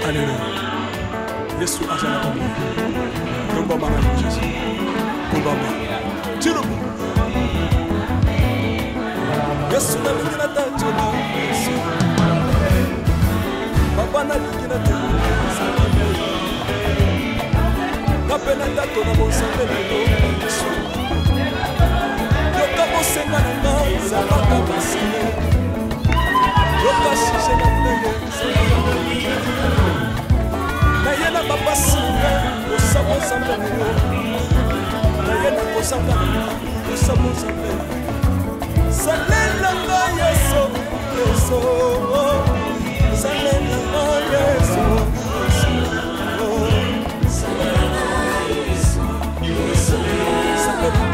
Alléluia. Yesu azala comme le bon maman de Jésus. Koubama. Tire. Yesu na lingina tatona. Papa na lingina tatona. Kapena tatona bonsambe na yo. Yoka bosenga na nga zabaka basile. Yoka shije na ndenge Nayena papa singa osamo sambe na yo. Nayena kosanga osamo sambe. Salela nga Yesu, Yesu. Salela nga Yesu, Yesu. Salela nga Yesu, Yesu. Salela nga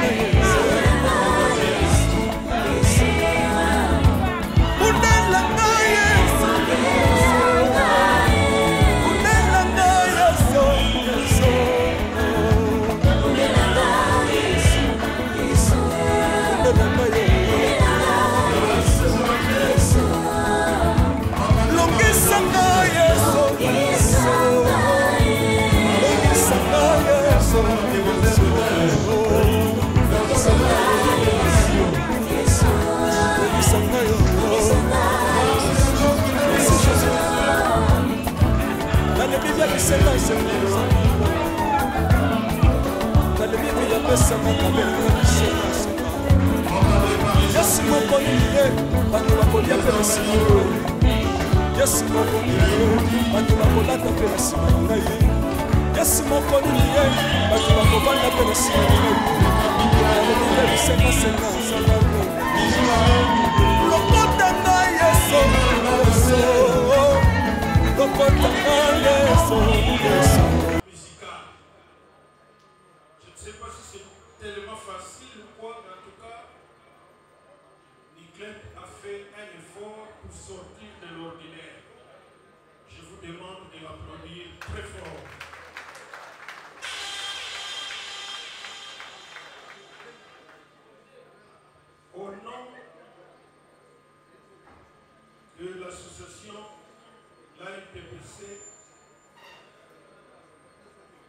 Yesu, Yesu. Unela nga Yesu, Yesu. Unela nga Yesu, Yesu. Unela nga Yesu, Yesu. Unela nga Yesu.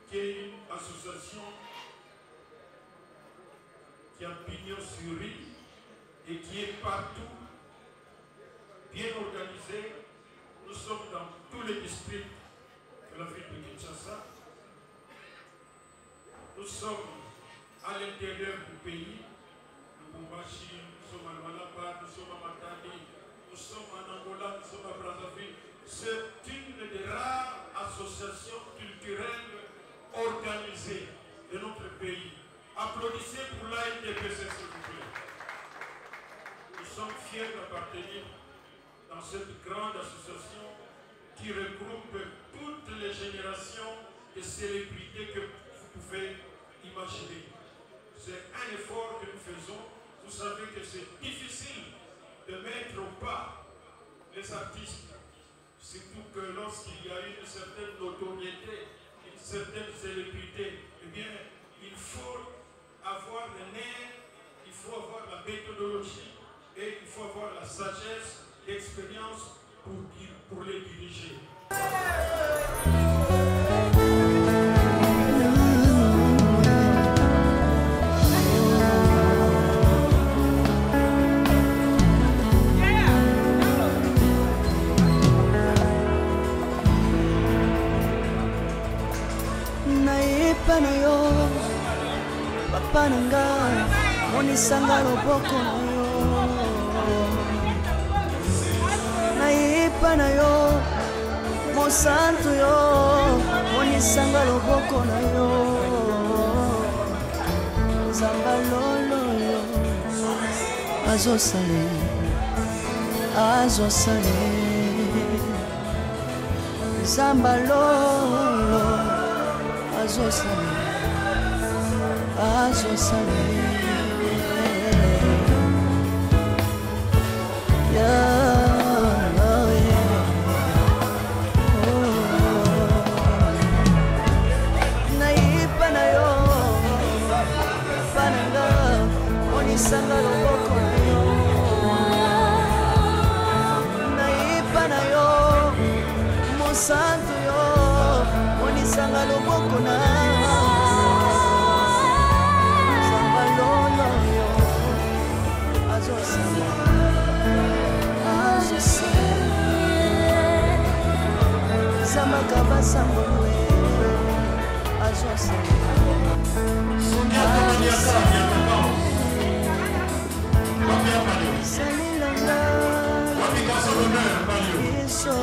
Qui est une association qui a pignon sur rue et qui est partout, bien organisée. Nous sommes dans tous les districts de la ville de Kinshasa. Nous sommes à l'intérieur du pays, nous Lubumbashi, nous sommes à Lualaba, nous sommes à Matadi, nous sommes en Angola, nous sommes à Brazzaville. C'est une des rares associations culturelles organisée de notre pays. Applaudissez pour l'ANDPC, s'il vous plaît. Nous sommes fiers d'appartenir dans cette grande association qui regroupe toutes les générations de célébrités que vous pouvez imaginer. C'est un effort que nous faisons. Vous savez que c'est difficile de mettre au pas les artistes, surtout que lorsqu'il y a une certaine notoriété, certaines célébrités, eh bien, il faut avoir le nerf, il faut avoir la méthodologie et il faut avoir la sagesse, l'expérience pour les diriger. Papa na yo, papa nanga, monisanga loboko na yo. Naipa na yo, mosantu yo, monisanga loboko na yo. Zamba lolo yo, azo sale, zamba lolo. Azo sale, naipa na yo, pananga, monisanga loboko na yo. Naipa na yo, mosa mosantu yo monisanga loboko na zamba lolo yo azosala zamba kabasambwe azosala salilanga Yesu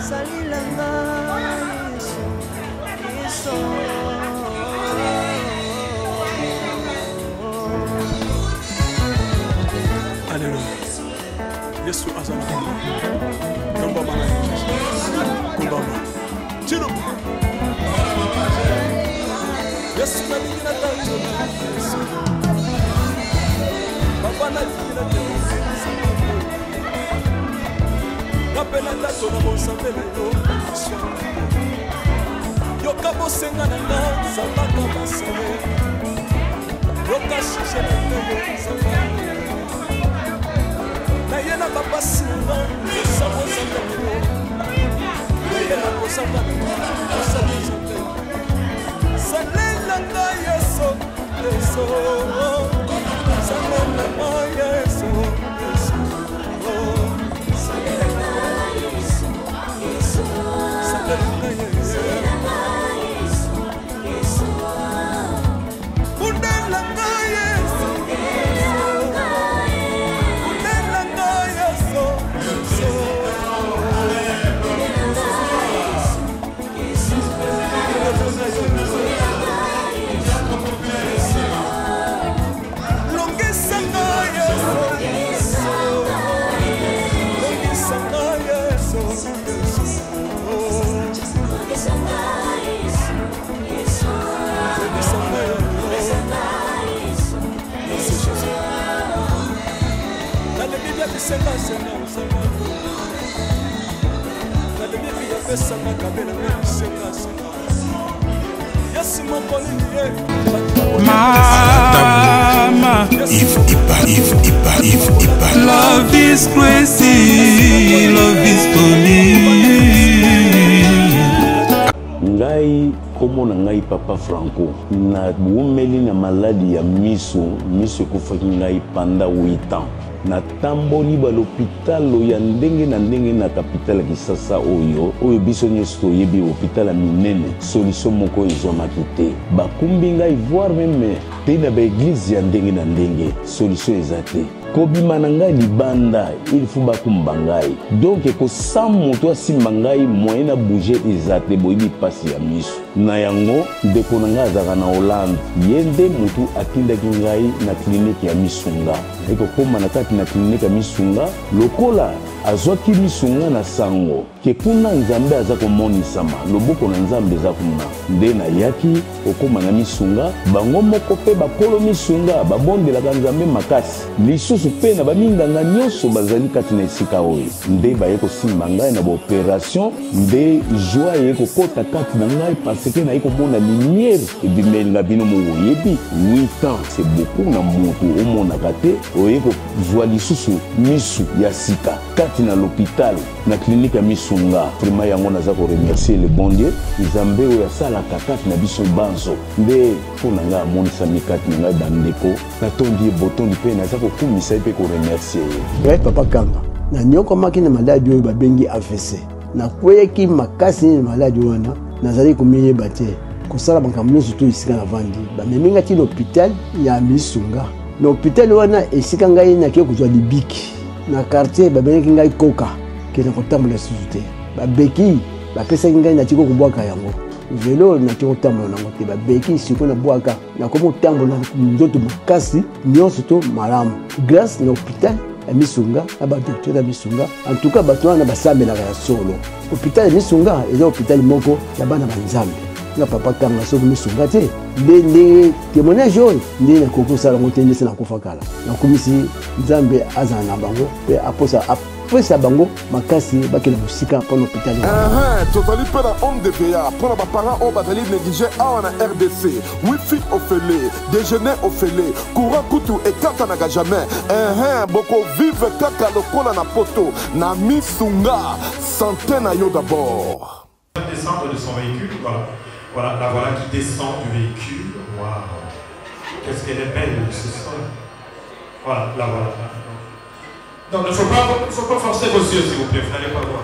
salilanga Yesu Alléluia. Yesu azala komba bana komba bana tiro Yesu na bingina tanto Yesu papa na bingina tanto kapela tanto na bosambele yo kabo senga na nga sabaka basale yo kashisha na nga sabaka na yena papa singa sabo sabaka yena kosaka salelanga Yesu Yesu salelanga Yesu Mama, if love is crazy, love is funny. Ngai komo na ngai papa Franco na buumeli na maladi ya miso ekufaki ngai panda 8 ans. Na tamboli ba l'hôpital ya ndenge na ndenge na capitale Kisasa oyo biso nyonso toyebi hôpital ya minene solution moko ezomaki te bakumbi ngai voir même te na ba église ya ndenge na ndenge solution eza te kobima na ngai libanda il faut bakumba ngai donc ko moto asimba ngai moyen na bouger eza te boyebi pasi ya miso na yango ndeko na ngai azaka na Hollande yende motu atindaki ngai na clinique ya Misunga ekokoma na kati na clinique ya Misunga lokola azwaki misunga na sango ke kuna nzambe aza komonisama loboko na nzambe eza kuna nde na yaki okoma na misunga bango moko pe bakolo misunga babondelaka nzambe makasi lisusu pe na baminganga nyonso bazali kati na esika oyo nde baye kosimba ngai na baopération nde joie ye kokota kati na ngai parce que naye komona lumière ebimelinga bino moyebi 8 ans c'est beaucoup na moto omonaka te oye kozwa lisusu misu ya sika kati na l'hôpital na clinique ya Misunga vraiment yango naza ko remercier le bon Dieu nzambe oyo asalaka kati na biso banzo nde mpona ngai amonisa mikati na ngai bandeko natondi botondi mpe naza kokumisa mpe ko remercier ye papa Kanga na nyokomaki na maladi oyo babengi AVC nakweyaki makasi na maladi wana nazali komiyeba te kosala makambo nyonso to esika na vandi bamemingaki l'hôpital ya Misunga na hôpital wana esika ngai nakie kozwa libiki na quartier babengaki ngai koka kena kotambola susu te babeki bapesaki ngai natiko kobwaka yango velo natiko kotambola nango te babeki siko na bwaka nakomi kotambola nzoto makasi nyonso to malamu grâce na hôpital ya Misunga na badocteur ya Misunga en tout cas bato wana basambelaka ya solo hôpital ya Misunga eza hôpital moko ya bana banzambe na papa Kanga soki Misunga te nde témoignage oyo nde nakokosala yango te ndese nakufa kala nakomisi nzambe azala na bango mpe aposa bafresa bango makasi bakela mosika mpona hôpital. tozali mpe na homme de veillard mpona baparent oyo bazali néglige awa na RDC. wifi ofele, déjeuner ofele, courant kutu ekatanaka jamais. bokovivre kaka lokola na poto na misunga. Santé na yo d'abord. Descendre de son véhicule, voilà, la voilà qui descend du véhicule. Waouh, qu'est-ce qu'elle est belle ce soir. Voilà, la voilà. Non, il ne faut pas forcer vos yeux, s'il vous plaît, vous n'allez pas voir.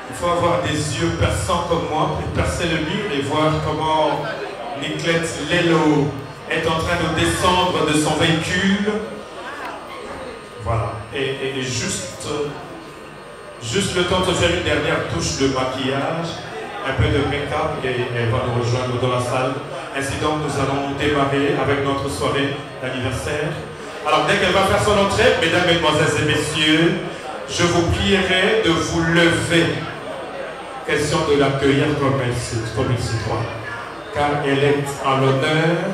Il faut avoir des yeux perçants comme moi pour percer le mur et voir comment Niclette Lelo est en train de descendre de son véhicule. Voilà, et juste le temps de faire une dernière touche de maquillage, un peu de make-up et elle va nous rejoindre dans la salle. Ainsi donc, nous allons démarrer avec notre soirée d'anniversaire. Alors, dès qu'elle va faire son entrée, mesdames, mesdemoiselles et messieurs, je vous prierai de vous lever. Question de l'accueillir comme il se doit. Car elle est en l'honneur.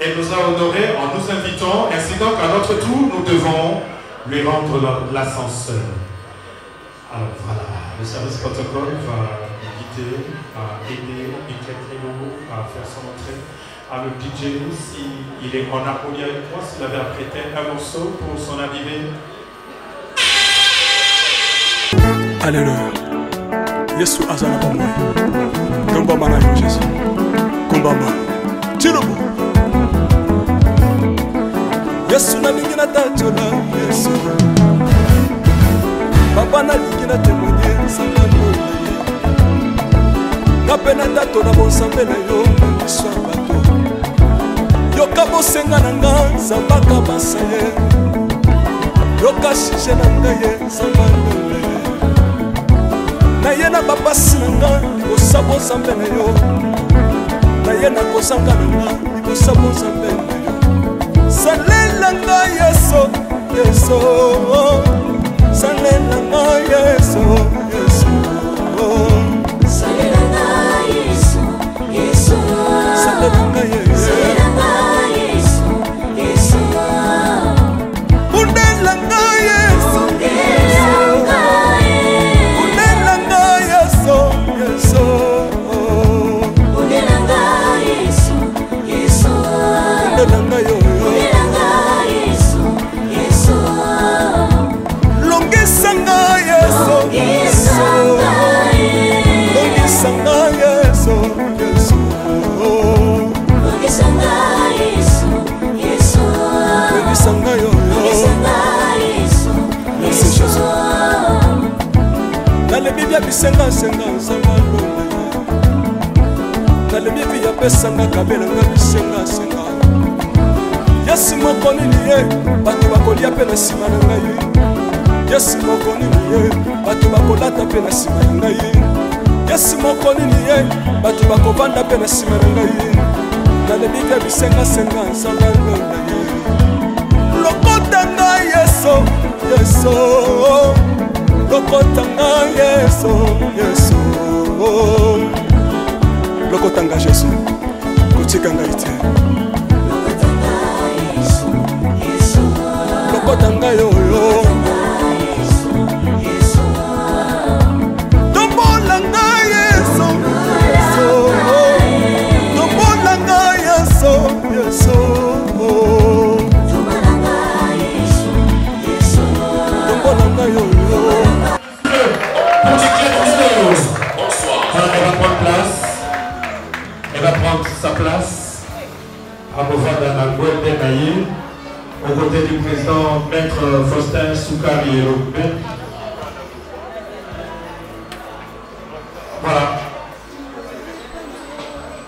Elle nous a honorés en nous invitant. Ainsi donc, à notre tour, nous devons lui rendre l'ascenseur. Alors voilà, le service protocole va guider, à aider Niclette Lelo à faire son entrée. Alors le DJ, s'il est en harmonie avec moi, s'il avait apprêté un morceau pour son arrivée. Alléluia. Yesu azala bomwe. Komba mana yo Jésus. Kombamba. Tirobo. Yesu na lingi na tachola Yesu. Papa na lingi na témoigner sangalo na ye. Kapena tato na bonsambe na yo biso bato. Yoka bosenga na nga zambaka basa ye. Yoka shije na nga ye sangalo na ye. Na ye na bapasi na nga libosa bonsambe na yo. Na ye na kozanga na nga libosa bonsambe na yo. Salela nga Yesu, Yesu. Salela nga Yesu, Yesu. Salela nga Yesu, Yesu. Salela nga Yesu, Yesu. Undela nga Yesu, Undela nga Yesu, Yesu. Undela nga Yesu, Yesu. Undela nga Yesu. Bisenga senga zanga lole Nalemi via pesanga kabela nga bisenga senga Yesu moko nini ye Batu bakolia pe na sima na ngai Yesu moko nini ye Batu bakolata pe na sima na ngai Yesu moko nini ye Batu bakovanda pe na sima na ngai Nalemi via bisenga senga zanga lole Lokota nga Yesu Yesu Lokotanga Yesu, Yesu. Lokotanga Yesu, kotikanga ite. Lokotanga yoyo. Tombolanga Yesu, Yesu. Tombolanga Yesu, Yesu. Tombolanga yoyo. Elle va prendre sa place à Bovada Nangwende Naye, aux côtés du président Maître Faustin Soukari et Robert. Voilà.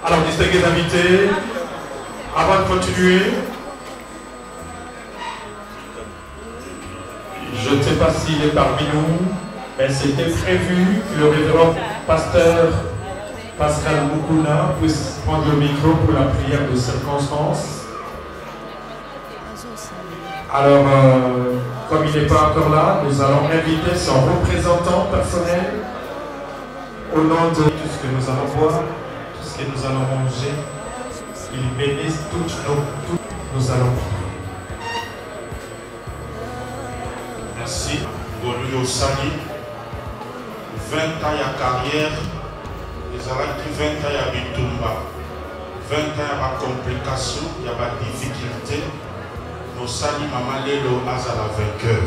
Alors, distingués invités, avant de continuer, je ne sais pas s'il est parmi nous, mais c'était prévu que le révérend pasteur Pascal Moukouna puisse prendre le micro pour la prière de circonstance. Alors, comme il n'est pas encore là, nous allons inviter son représentant personnel au nom de tout ce que nous allons boire, tout ce que nous allons manger. Il bénisse toutes nous allons prier. Merci. Bolu Osani. 20 ans de carrière. Ils ont 20 ans de bitumba. 20 ans de complications, il y a des difficultés. Nos sali maman Lelo Azala vainqueur.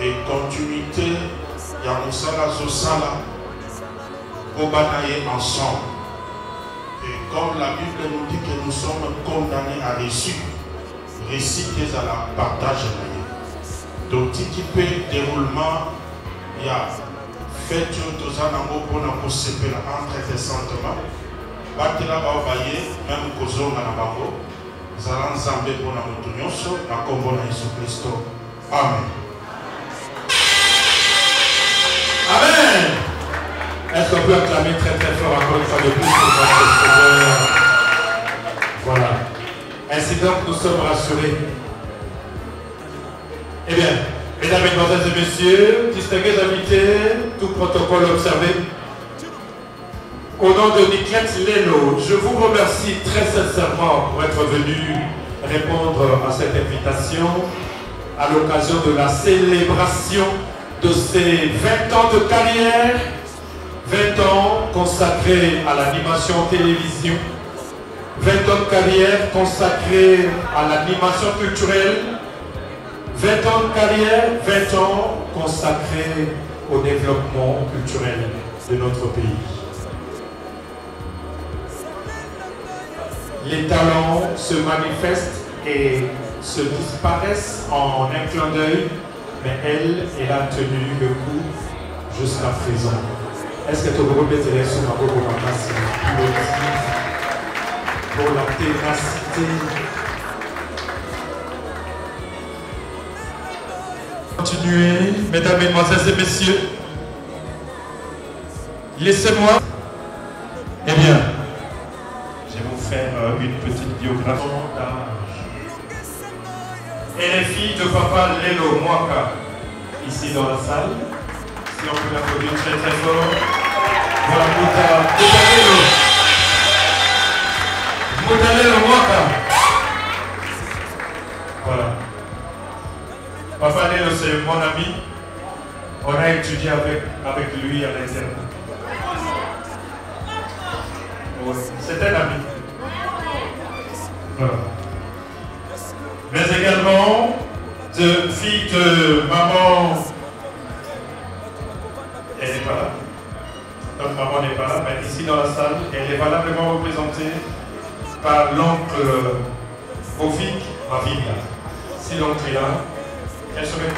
Et continuité, il y a nos salas au sala. Pour batailler ensemble. Et comme la Bible nous dit que nous sommes condamnés à réussir, réciter à la partage. Donc, qui peut déroulement, il y a fait tout ça dans le bon entre les sentiments. Batela baobaye, même Kozo Nanabango, Zalan Zambé pour la Motunyoso, la Combo na Jésus Christ. Amen. Amen. Est-ce qu'on peut acclamer très très fort encore une fois de plus pour notre Seigneur? Voilà. Ainsi donc nous sommes rassurés. Eh bien, mesdames, mesdemoiselles et messieurs, distingués invités, tout protocole observé. Au nom de Nicolette Lelo, je vous remercie très sincèrement pour être venu répondre à cette invitation à l'occasion de la célébration de ces 20 ans de carrière, 20 ans consacrés à l'animation télévision, 20 ans de carrière consacrés à l'animation culturelle, 20 ans de carrière, 20 ans consacrés au développement culturel de notre pays. Les talents se manifestent et se disparaissent en un clin d'œil, mais elle a tenu le coup jusqu'à présent. Est-ce que tu peux remettre les sous ma pour la ténacité? Continuez, mesdames, mesdemoiselles et messieurs. Laissez-moi. Eh bien, je vais vous faire une petite biographie d'âge. Et les filles de papa Lelo Mwaka, ici dans la salle. Si on peut l'applaudir très très fort. Voilà, Mouta Lelo Mwaka. Voilà. Papa Lelo, c'est mon ami. On a étudié avec lui à l'internat. C'est un ami. Voilà. Mais également de fille de maman. Elle n'est pas là. Notre maman n'est pas là, mais ici dans la salle, elle est valablement représentée par l'oncle Ovic Mavilla. Si l'oncle est là, elle se met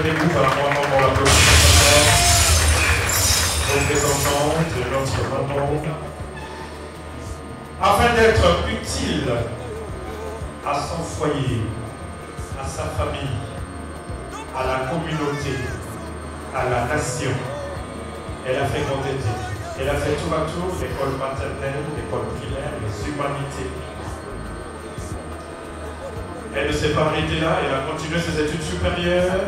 debout par maman pour l'applaudissement. Représentante de notre maman. Afin d'être utile à son foyer, à sa famille, à la communauté, à la nation. Elle a fréquenté, elle a fait tour à tour l'école maternelle, l'école primaire, les humanités. Elle ne s'est pas arrêtée là, elle a continué ses études supérieures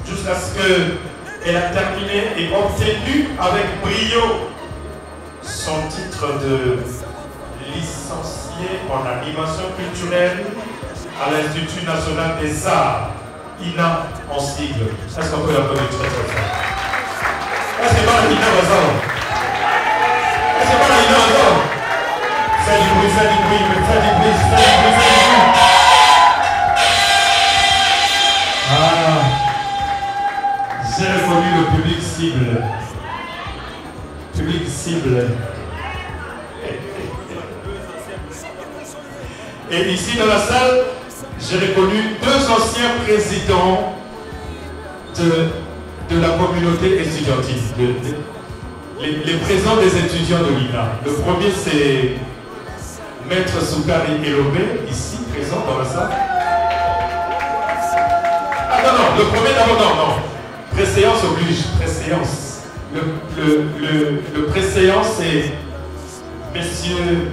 jusqu'à ce qu'elle a terminé et obtenu avec brio son titre de licencié en animation culturelle à l'Institut national des arts, INA en sigle. Est-ce qu'on peut l'applaudir très très fort? Est-ce que c'est pas la INA Bazar? Est-ce que c'est pas la INA Bazar? Fais du bruit, fais du bruit, fais du bruit, fais du bruit, fais du bruit. Ah, j'ai reconnu le public cible. Public cible. Et ici dans la salle, j'ai reconnu deux anciens présidents de la communauté étudiantine, les présidents des étudiants de l'INA. Le premier c'est Maître Soukari Elobé, ici présent dans la salle. Ah non, le premier d'abord, non. Préséance oblige, préséance. Le préséance c'est Messieurs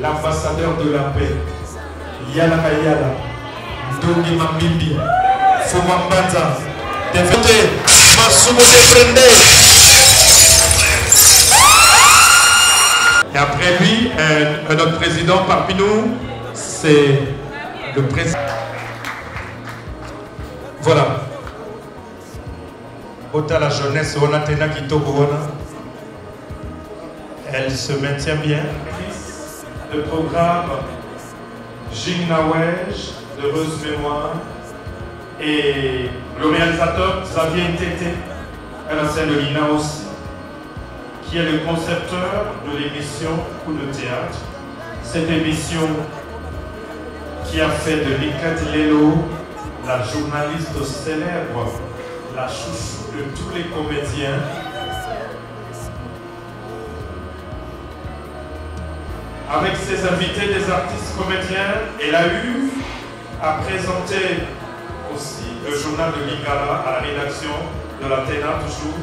l'ambassadeur de la paix, Yala Kayala, Ndongi Mamimbi, Fumambata, Défendé, Masumo Défendé. Et après lui, un autre président parmi nous, c'est le président. Voilà. Ota la jeunesse, on a tena kitoko. Elle se maintient bien. Le programme Jignawej, d'heureuse mémoire, et le réalisateur Xavier Ntete, RSN de l'INA aussi, qui est le concepteur de l'émission Coup de théâtre. Cette émission qui a fait de Niket Lelo la journaliste célèbre, la chouchou de tous les comédiens. Avec ses invités, des artistes comédiens, elle a eu à présenter aussi le journal de Lingala à la rédaction de la TENA toujours,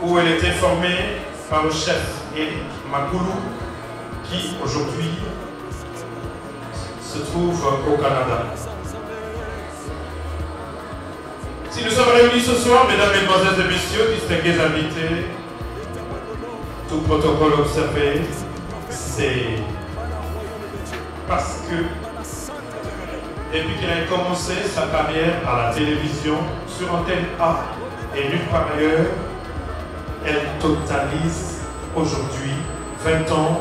où elle était formée par le chef Eric Makoulou, qui aujourd'hui se trouve au Canada. Si nous sommes réunis ce soir, mesdames, mesdemoiselles et messieurs, distingués invités, tout protocole observé, c'est parce que depuis qu'il a commencé sa carrière à la télévision sur antenne A et nulle part ailleurs, elle totalise aujourd'hui 20 ans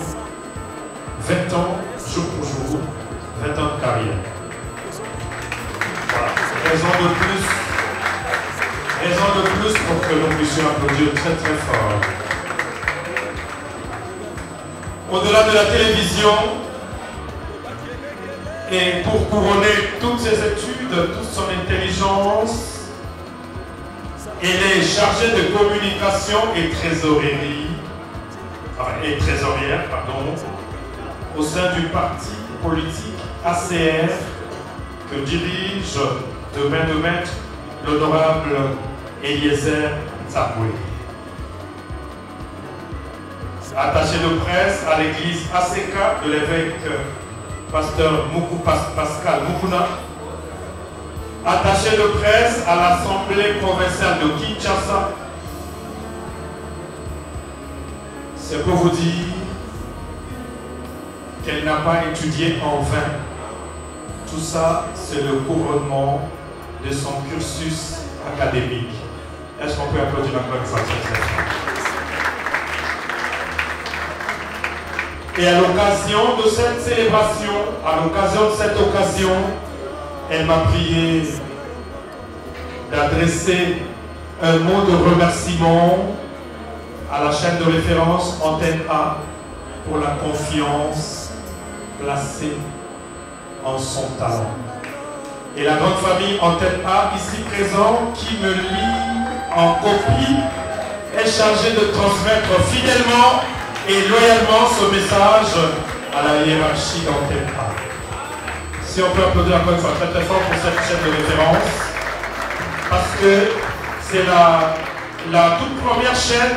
jour pour jour, 20 ans de carrière. Voilà, raison de plus pour que nous puissions applaudir très très fort. Au-delà de la télévision, et pour couronner toutes ses études, toute son intelligence, elle est chargée de communication et trésorière, au sein du parti politique ACR que dirige de main de maître l'honorable Eliezer Tsaboué. Attaché de presse à l'église ACK de l'évêque pasteur Pascal Mukuna, attaché de presse à l'Assemblée provinciale de Kinshasa. C'est pour vous dire qu'elle n'a pas étudié en vain. Tout ça, c'est le couronnement de son cursus académique. Est-ce qu'on peut applaudir encore une fois cette femme? Et à l'occasion de cette célébration, à l'occasion de cette occasion, elle m'a prié d'adresser un mot de remerciement à la chaîne de référence Antenne A pour la confiance placée en son talent. Et la grande famille Antenne A ici présente, qui me lit en copie, est chargée de transmettre fidèlement et loyalement ce message à la hiérarchie d'Antenne A. Si on peut applaudir encore une fois très très fort pour cette chaîne de référence, parce que c'est la toute première chaîne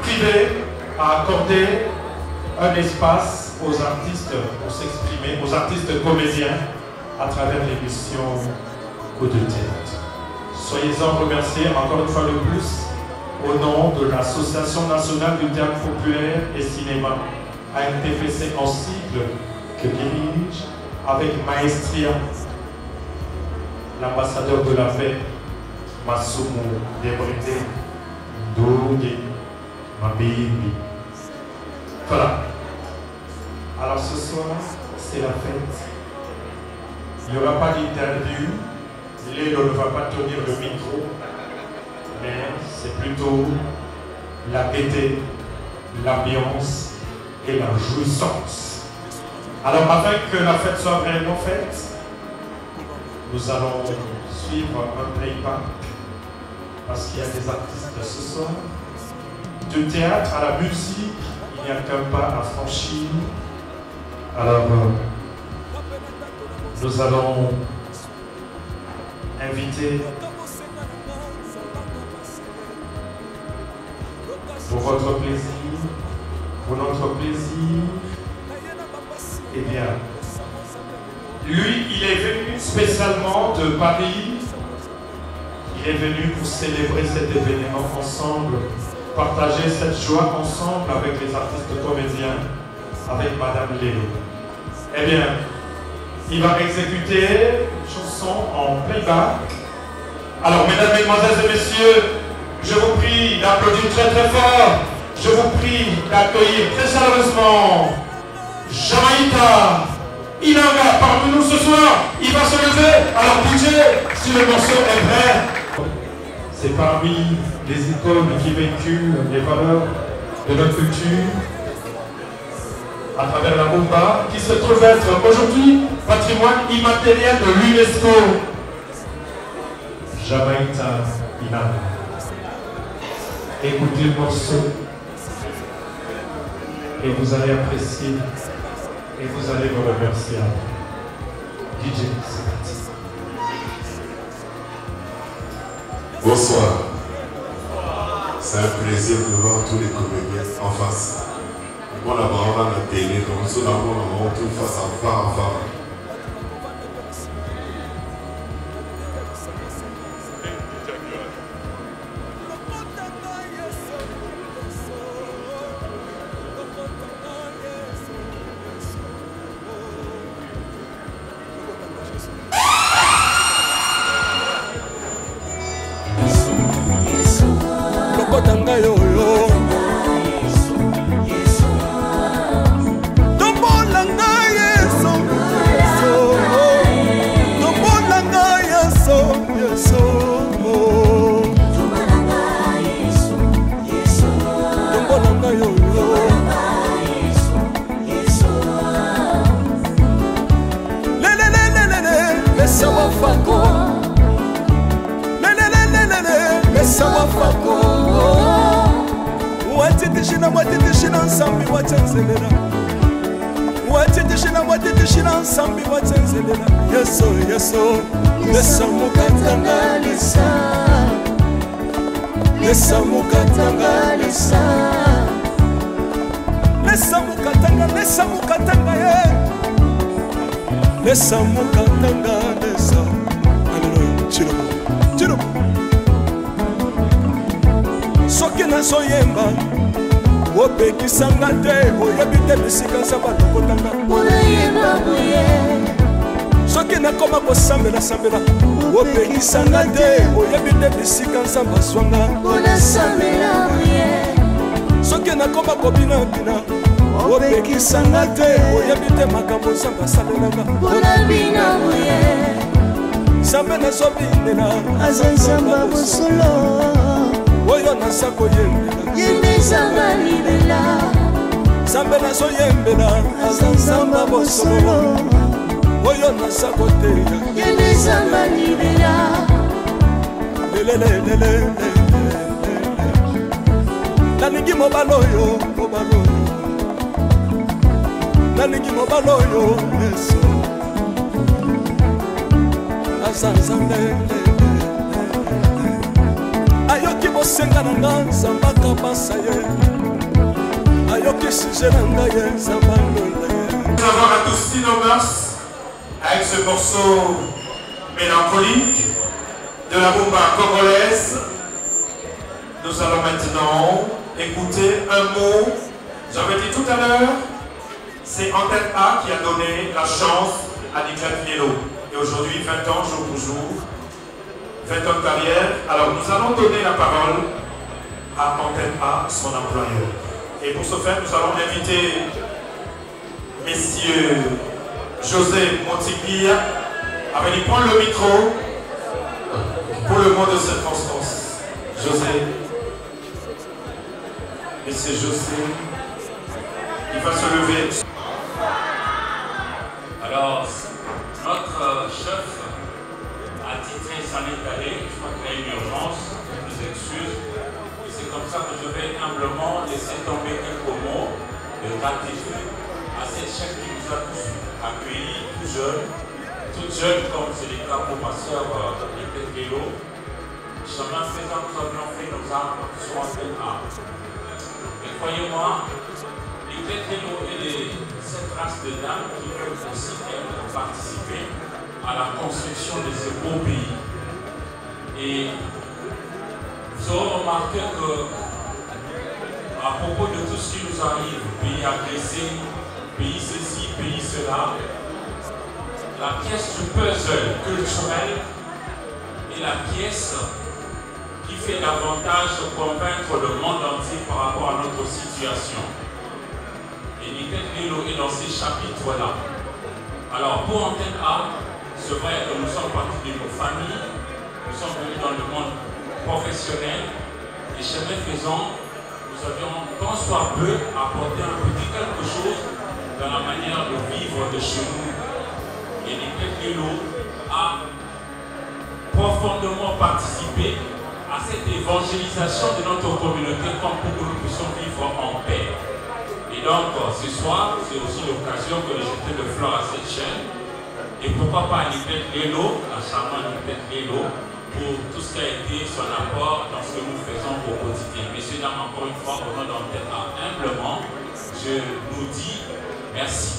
privée à accorder un espace aux artistes pour s'exprimer, aux artistes comédiens à travers l'émission Coup de théâtre. Soyez-en remerciés encore une fois de plus au nom de l'Association nationale du théâtre populaire et cinéma, ANTPC en sigle, que dirige avec maestria l'ambassadeur de la paix, Masumu Debrete Doge Mabimbi. Voilà. Alors ce soir, c'est la fête. Il n'y aura pas d'interview. Lélo ne va pas tenir le micro, mais c'est plutôt la gaieté, l'ambiance et la jouissance. Alors afin que la fête soit réellement faite, nous allons suivre un playback parce qu'il y a des artistes ce soir. Du théâtre à la musique, il n'y a qu'un pas à franchir. Alors nous allons inviter pour votre plaisir, pour notre plaisir. Eh bien, lui, il est venu spécialement de Paris. Il est venu pour célébrer cet événement ensemble, partager cette joie ensemble avec les artistes comédiens, avec Madame Léo. Eh bien, il va exécuter une chanson en playback Alors, mesdames, mesdemoiselles et messieurs, je vous prie d'applaudir très très fort. Je vous prie d'accueillir très chaleureusement Jamaïca Inanga parmi nous ce soir. Il va se lever. Alors, DJ, si le morceau est prêt. C'est parmi les icônes qui véhiculent les valeurs de notre culture à travers la rumba, qui se trouve être aujourd'hui patrimoine immatériel de l'UNESCO. Jamaïca Inanga. Écoutez le morceau et vous allez apprécier et vous allez me remercier. DJ, c'est parti. Bonsoir. C'est un plaisir de voir tous les comédiens en face. Bon, d'abord, on a la télé, donc ceux d'abord, on tout face à phare. soki nazoyemba opekisanga te oyebi te bisika nzambe alokotanga soki nakoma kosambela opekisanga te oyebi te bisika nzambe azwanga soki nakoma kobinabina opekisanga te oyebi te makambo nzambe asalelanga nzambe nazobinela aza nzambe bosolo oyo naza koyembela yembezanga libela nzambe nazoyembela aza nzambe bosolo oyo naza koteya yembezanga libela nalingi mobala oyo nalingi mobala oyo yesu aza nzambe ayoki bosenga na nga nzambe akabasa ye ayoki suje na nga ye nzambe alonda ye. Nous avons adouci nos mœurs avec ce morceau mélancolique de la rumba congolaise. Nous allons maintenant écouter un mot. J'avais dit tout à l'heure, c'est Antenne A qui a donné la chance à Niclette Mielo. Et aujourd'hui, 20 ans jour pour jour, 20 ans de carrière. Alors nous allons donner la parole à Antenne A, son employeur. Et pour ce faire, nous allons inviter messieurs José Montiglia à venir prendre le micro pour le mot de circonstance. José, monsieur José, il va se lever. Alors, notre chef a titré sanitaire, je crois qu'il y a une urgence, je vous excuse. C'est comme ça que je vais humblement laisser tomber quelques mots de gratitude à cette chef qui nous a tous accueillis, tout jeune comme c'est le cas pour ma soeur Niclette Mielo. Chemin faisant, nous avions fait nos armes sur Antenne A. Et croyez-moi, Niclette Mielo est cette race de dames qui veulent aussi participer à la construction de ce beau pays. Et vous aurez remarqué que, à propos de tout ce qui nous arrive, pays agressé, pays ceci, pays cela, la pièce du puzzle culturel est est la pièce qui fait davantage convaincre le monde entier par rapport à notre situation. Et Nickel Lelo est dans ces chapitres-là. Alors pour Antenne A, c'est vrai que nous sommes partis de nos familles, nous sommes venus dans le monde professionnel, et chemin faisant, nous avions tant soit peu apporté un petit quelque chose dans la manière de vivre de chez nous. Et Nickel Lelo a profondément participé à cette évangélisation de notre communauté comme pour que nous puissions vivre en paix. Et donc, ce soir, c'est aussi l'occasion que de jeter le fleur à cette chaîne. Et pourquoi pas à Nickel Lelo, à charmant Nickel Lelo, pour tout ce qui a été son apport dans ce que nous faisons au quotidien. Messieurs, dames, encore une fois, au nom d'Antenne A, humblement, je vous dis merci.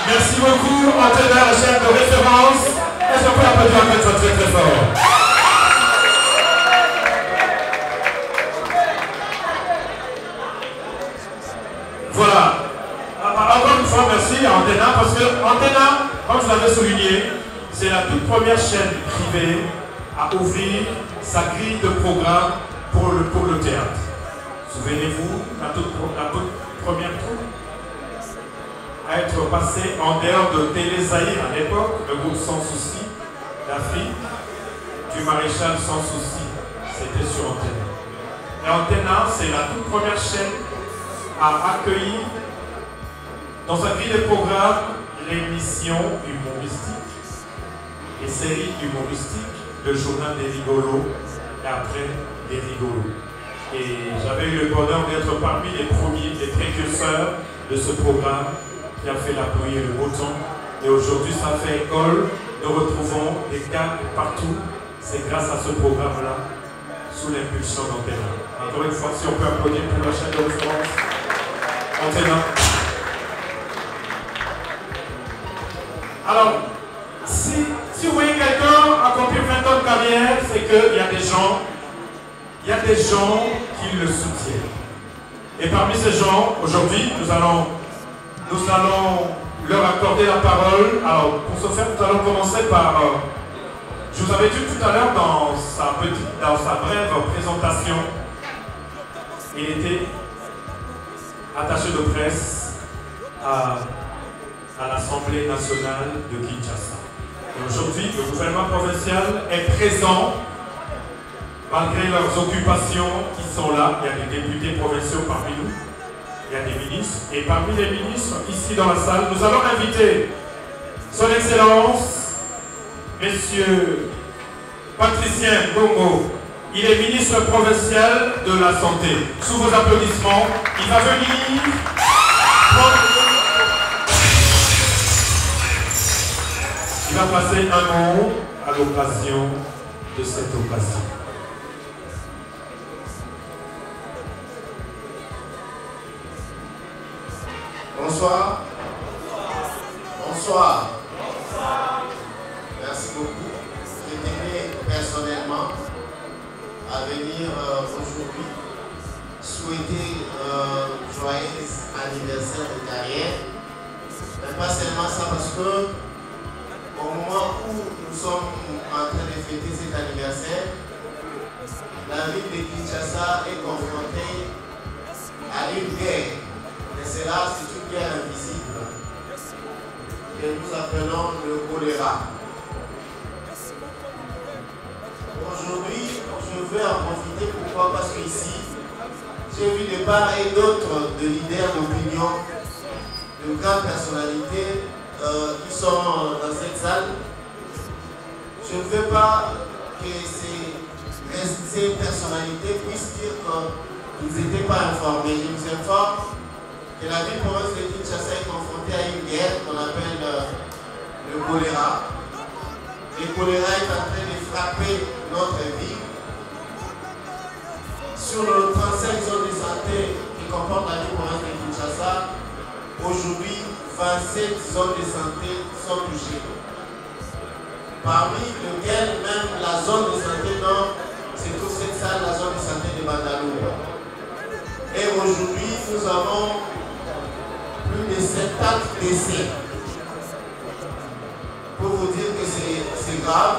Merci beaucoup, Antenne A, la chaîne de référence. Est-ce qu'on peut applaudir un peu très très fort? Voilà. Encore une fois, merci à Antenne A, parce que Antenne A, comme je l'avais souligné, c'est la toute première chaîne privée à ouvrir sa grille de programme pour le théâtre. Souvenez-vous, la toute première troupe à être passée en dehors de Télé Zahir à l'époque, le groupe Sans Souci d'Afrique, du Maréchal Sans Souci, c'était sur Antenne A. Et Antenne A, c'est la toute première chaîne à accueillir dans sa grille de programme l'émission humoristique, les séries humoristiques, le journal des rigolos et après les rigolos. Et j'avais eu le bonheur d'être parmi les premiers, les précurseurs de ce programme qui a fait la pluie et le beau temps. Et aujourd'hui, ça fait école. Nous retrouvons des cas partout. C'est grâce à ce programme-là, sous l'impulsion d'Antenne A. Encore une fois, si on peut applaudir pour la chaîne de référence, Antenne A. Alors, si vous voyez quelqu'un accomplir 20 ans de carrière, c'est qu'il y a des gens qui le soutiennent. Et parmi ces gens, aujourd'hui, nous allons leur accorder la parole. Alors, pour ce faire, nous allons commencer par... je vous avais dit tout à l'heure dans sa brève présentation, il était attaché de presse à l'Assemblée nationale de Kinshasa. Aujourd'hui, le gouvernement provincial est présent malgré leurs occupations qui sont là. Il y a des députés provinciaux parmi nous, il y a des ministres. Et parmi les ministres, ici dans la salle, nous allons inviter Son Excellence, Monsieur Patricien Bongo. Il est ministre provincial de la Santé. Sous vos applaudissements, il va venir il va passer un mot à l'occasion de cette occasion. Bonsoir. Bonsoir. Merci beaucoup. Je tenais personnellement à venir aujourd'hui souhaiter joyeux anniversaire de carrière. Mais pas seulement ça, parce que au moment où nous sommes en train de fêter cet anniversaire, la ville de Kinshasa est confrontée à une guerre. Et cela, c'est une guerre invisible que nous appelons le choléra. Aujourd'hui, je veux en profiter. Pourquoi? Parce qu'ici, j'ai vu de part et d'autre de leaders d'opinion, de grandes personnalités qui sont dans cette salle. Je ne veux pas que ces personnalités puissent dire qu'ils n'étaient pas informés. Je vous informe que la ville province de Kinshasa est confrontée à une guerre qu'on appelle le choléra. Le choléra est en train de frapper notre ville. Sur nos 35 zones de santé qui comportent la ville province de Kinshasa, aujourd'hui, 27 zones de santé sont touchées. Parmi lesquelles même la zone de santé nord, c'est toute cette salle, la zone de santé de Bandalou. Et aujourd'hui, nous avons plus de 70 décès. vous dire que c'est grave.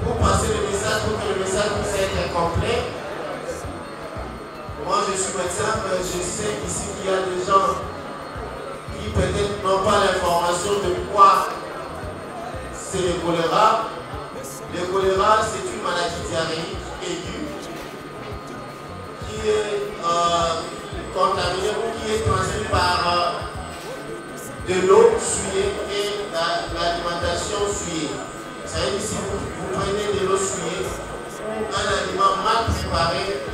Pour passer le message, pour que le message puisse être complet, moi je suis médecin, mais je sais ici qu'il y a des gens qui peut-être n'ont pas l'information de quoi c'est le choléra. Le choléra, c'est une maladie diarrhéique aiguë qui est contaminée ou qui est transmise par de l'eau souillée et l'alimentation souillée. Ça veut dire si vous prenez de l'eau souillée ou un aliment mal préparé,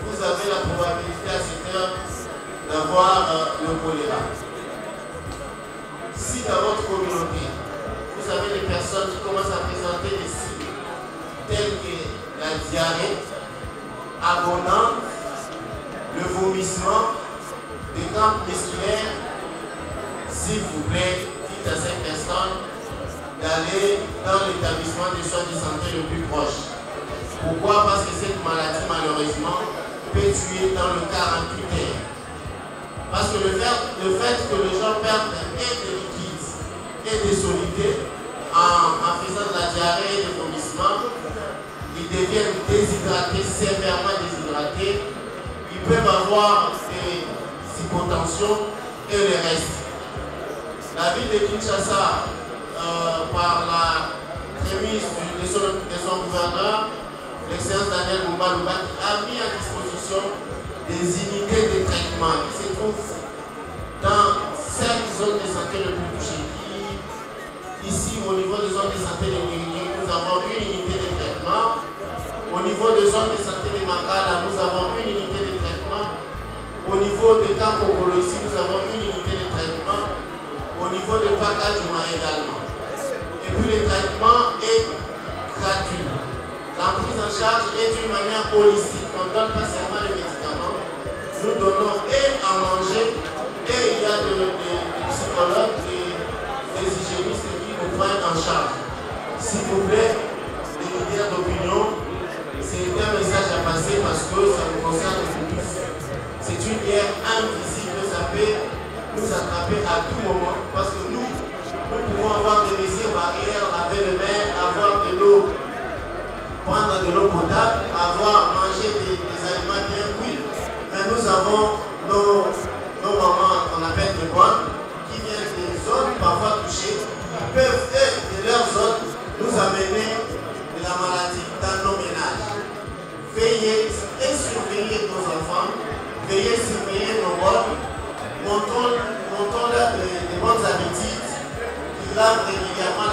vous avez la probabilité à cette heure d'avoir le choléra. Si dans votre communauté, vous avez des personnes qui commencent à présenter des signes tels que la diarrhée abondante, le vomissement, des crampes musculaires, s'il vous plaît, dites à cette personne d'aller dans l'établissement des soins de santé le plus proche. Pourquoi? Parce que cette maladie, malheureusement, peut tuer dans le 48 heures. Parce que le fait que les gens perdent des liquides et des solidités en faisant de la diarrhée et des vomissements, ils deviennent déshydratés, sévèrement déshydratés. Ils peuvent avoir des hypotensions et le reste. La ville de Kinshasa, par la prémisse de son gouverneur, l'excellence Daniel Mumba-Luba, a mis à disposition des unités de traitement qui se trouvent dans 5 zones de santé les plus touchées. Ici, au niveau des zones de santé de Nigérie, nous avons une unité de traitement. Au niveau des zones de santé de Makala, nous avons une unité de traitement. Au niveau de Kankokolo, ici, nous avons une unité de traitement. Au niveau de Pakadjouma également. Et puis le traitement est gratuit. La prise en charge est d'une manière holistique. On ne donne pas seulement les médicaments. Nous donnons et à manger, et il y a des psychologues, des hygiénistes qui nous prennent en charge. S'il vous plaît, les leaders d'opinion, c'est un message à passer parce que ça nous concerne tous. C'est une guerre invisible, ça peut nous attraper à tout moment parce que nous pouvons avoir des mesures barrières, laver les mains, avoir de l'eau, prendre de l'eau potable, avoir mangé des aliments bien cuits. Mais nous avons nos mamans qu'on appelle des bonnes qui viennent des zones parfois touchées, qui peuvent, de leur zone, nous amener de la maladie dans nos ménages. Veillez et surveillez nos enfants, veillez et surveillez nos bonnes, montons-leur des bonnes habitudes, qui lavent régulièrement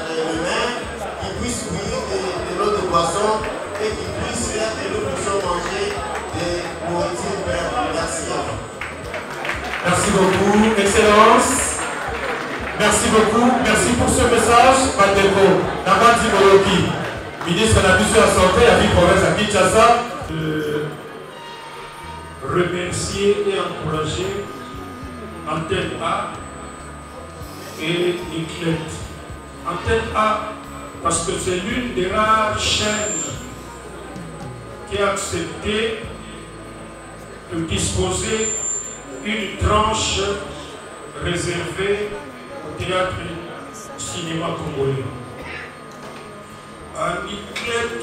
les mains, qui puissent bouillir de l'eau de boisson et qui puissent faire que nous puissions manger des nourritures. Merci à vous. Merci beaucoup, Excellence. Merci beaucoup. Merci pour ce message, Mateko. Namati Moloki, ministre de la Santé à Ville-Province à Kinshasa. Remercier et encourager Antenne A et Niclet. Antenne A, parce que c'est l'une des rares chaînes qui a accepté de disposer une tranche réservée au théâtre cinéma congolais. À Niclet,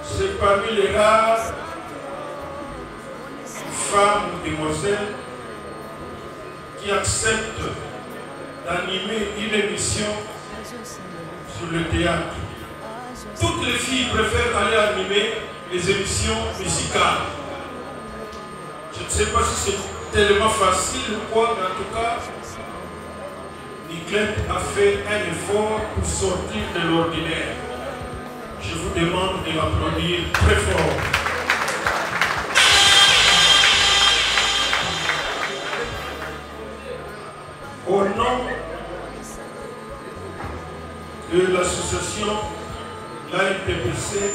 c'est parmi les rares femmes ou demoiselles qui acceptent d'animer une émission sur le théâtre. Toutes les filles préfèrent aller animer les émissions musicales. Je ne sais pas si c'est tellement facile ou quoi, mais en tout cas, Niclet a fait un effort pour sortir de l'ordinaire. Je vous demande de l'applaudir très fort. Au nom de l'association l'ANTPC,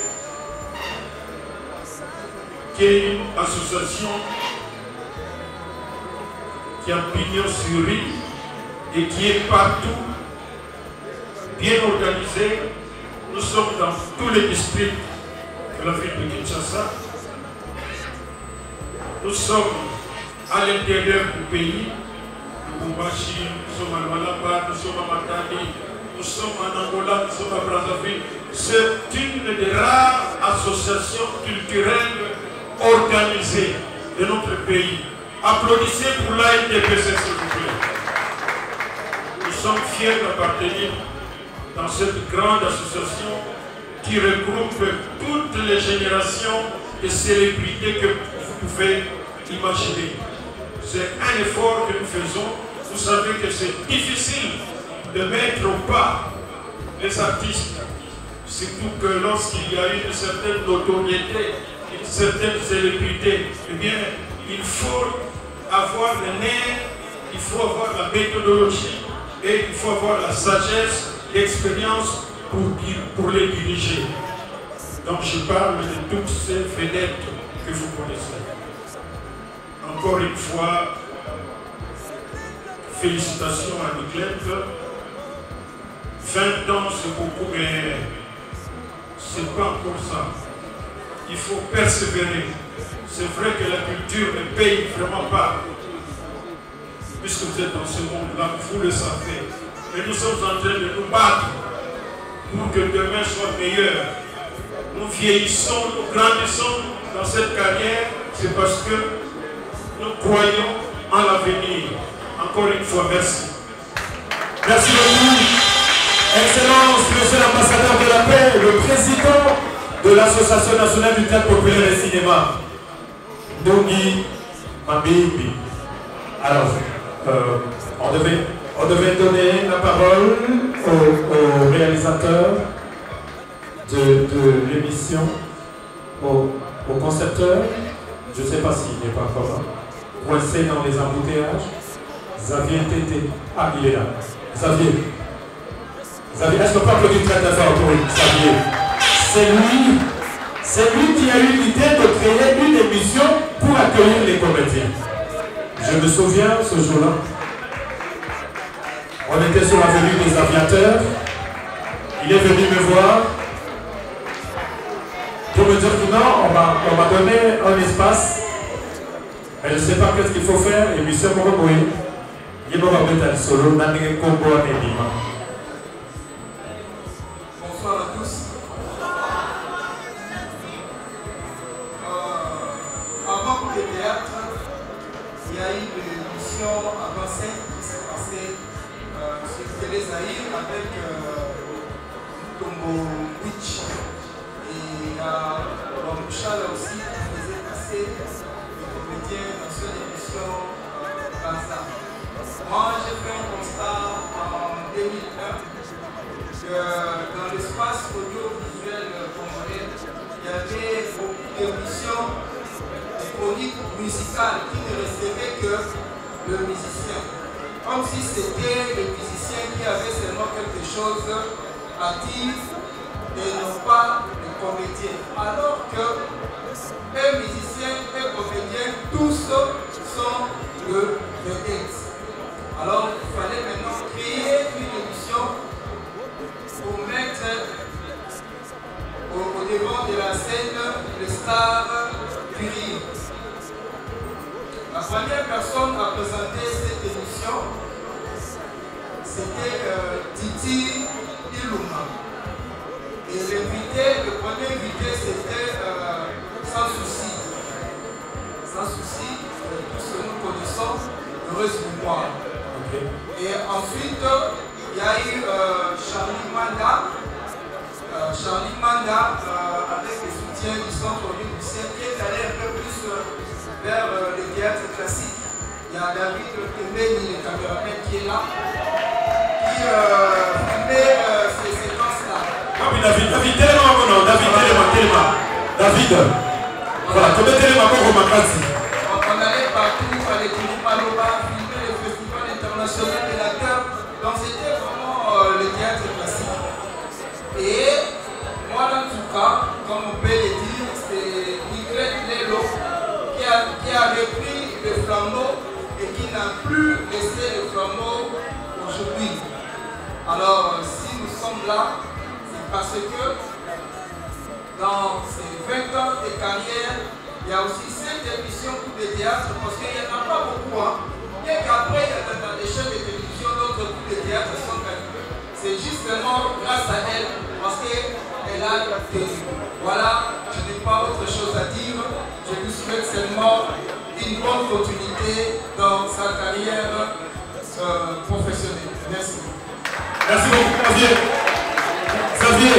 qui est une association qui a pignon sur rue et qui est partout, bien organisée. Nous sommes dans tous les districts de la ville de Kinshasa. Nous sommes à l'intérieur du pays. Nous Lubumbashi, nous sommes à Lualaba, nous sommes à Matadi, nous sommes en Angola, nous sommes à Brazzaville. C'est une des rares associations culturelles organisées de notre pays. Applaudissez pour l'ANDPC, s'il vous plaît. Nous sommes fiers d'appartenir dans cette grande association qui regroupe toutes les générations de célébrités que vous pouvez imaginer. C'est un effort que nous faisons. Vous savez que c'est difficile de mettre au pas les artistes, surtout que lorsqu'il y a une certaine notoriété, une certaine célébrité, eh bien, il faut avoir le nerf, il faut avoir la méthodologie et il faut avoir la sagesse, l'expérience pour les diriger. Donc je parle de toutes ces vedettes que vous connaissez. Encore une fois, félicitations à Niclette. 20 ans c'est beaucoup, mais c'est pas encore ça. Il faut persévérer. C'est vrai que la culture ne paye vraiment pas. Puisque vous êtes dans ce monde-là, vous le savez. Mais nous sommes en train de nous battre pour que demain soit meilleur. Nous vieillissons, nous grandissons dans cette carrière, c'est parce que nous croyons en l'avenir. Encore une fois, merci. Merci beaucoup. Excellence, monsieur l'ambassadeur de la paix, le président de l'Association nationale du théâtre populaire et cinéma, Ndongi Mabimbi. Alors, on devait donner la parole au réalisateur de l'émission, au concepteur. Je ne sais pas s'il n'est pas encore là. Coincé dans les embouteillages. Xavier Tété. Ah, il est là. Xavier. Xavier, est-ce qu'on peut applaudir très très fort pour Xavier? C'est lui qui a eu l'idée de créer une émission pour accueillir les comédiens. Je me souviens ce jour-là. On était sur l'avenue des Aviateurs. Il est venu me voir pour me dire que non, on m'a donné un espace. Mais je ne sais pas qu'est-ce qu'il faut faire. Et puis c'est mon reboui. Il va mettre un solo. Bonsoir à tous. Avant pour le théâtre, il y a eu une émission à Vincennes qui s'est passée sur Télé Zahir avec Tombo Witch. Et Bamboucha là aussi qui faisait passer les comédiens dans cette émission Banza. Moi j'ai fait un constat en 2001 que dans l'espace audiovisuel congolais, il y avait beaucoup d'émissions chroniques musicales qui ne recevaient que le musicien. Comme si c'était le musicien qui avait seulement quelque chose à dire et non pas le comédien. Alors que les musiciens et comédiens, tous sont le vedette. Alors il fallait maintenant créer une émission pour mettre au devant de la scène les stars du rire. La première personne à présenter cette émission, c'était Titi Iluma. Et le premier invité, c'était Sans Souci. Sans Souci, tout ce que nous connaissons, Heureuse Mémoire. Et ensuite, il y a eu Charlie Manda. Charlie Manda, avec le soutien du Centre Olympicien, qui est allé un peu plus vers le théâtre classique. Il y a David Kemeni, le caméraman, qui est là, qui filmait ces séquences-là. David, voilà, tu mets Téléma pour Makasi. On allait partout, à l'équipe Maloba, filmer le festival international de l'acteur. Donc c'était vraiment le théâtre classique. Et moi, en tout cas, comme on peut le dire, c'est Niclette Lelo qui a repris le flambeau et qui n'a plus laissé le flambeau aujourd'hui. Alors, si nous sommes là, c'est parce que dans ces 20 ans de carrière, il y a aussi 5 émissions pour le théâtre, parce qu'il n'y en a pas beaucoup. Hein. Bien qu'après, il y a des chaînes de télévision, d'autres coups de théâtre sont gagnés. C'est justement grâce à elle, parce qu'elle a tenu. Voilà, je n'ai pas autre chose à dire. Je lui souhaite seulement une bonne continuité dans sa carrière professionnelle. Merci. Merci beaucoup, Xavier. Xavier,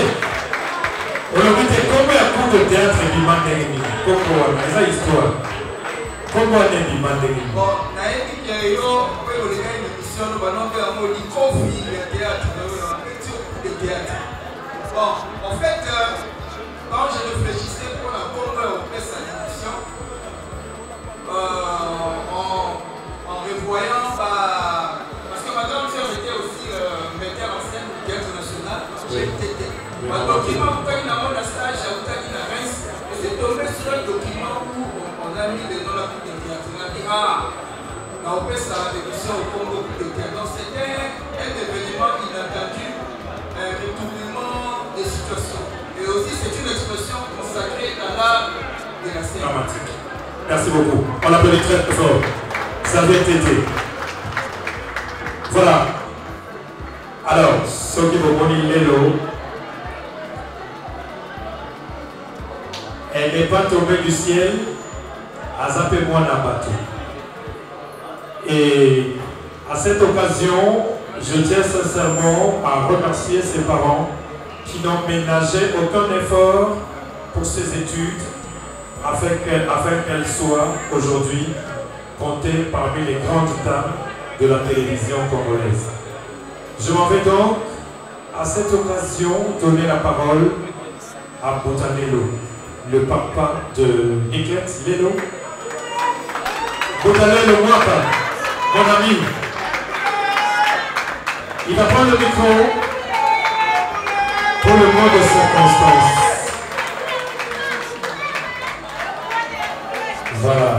aujourd'hui, tu es combien de coups de théâtre du Mandérini? Pourquoi? C'est ça l'histoire. Pourquoi tu es du Mandérini? Bon, il y a une émission, nous allons faire un mot de conflit de théâtre. Bon, en fait, quand je réfléchissais pour la première presse à l'émission, en revoyant, parce que ma grande sœur était aussi metteur en scène du théâtre national, j'étais. Ma document, quand il a mon stage à Outakina Reims, j'ai tombé sur un document où on a mis le nom de la coupe de théâtre. On a dit, la presse à l'émission au Congo coupe de théâtre. Donc c'était un événement inattendu, un retournement des situations. Et aussi, c'est une expression consacrée à l'art de la scène. Dramatique. Merci beaucoup. On l'applaudit très fort. Ça vient t'aider. Voilà. Alors, ce qui vous connaît Lélo, elle n'est pas tombée du ciel, à zapper moi dans bateau. Et à cette occasion, je tiens sincèrement à remercier ses parents qui n'ont ménagé aucun effort pour ses études afin qu'elle soit aujourd'hui comptée parmi les grandes dames de la télévision congolaise. Je m'en vais donc à cette occasion donner la parole à Botanelo, le papa de Niket Lelo. Botanelo Mwaka, mon ami, il va prendre le micro pour le mot de circonstance. Voilà.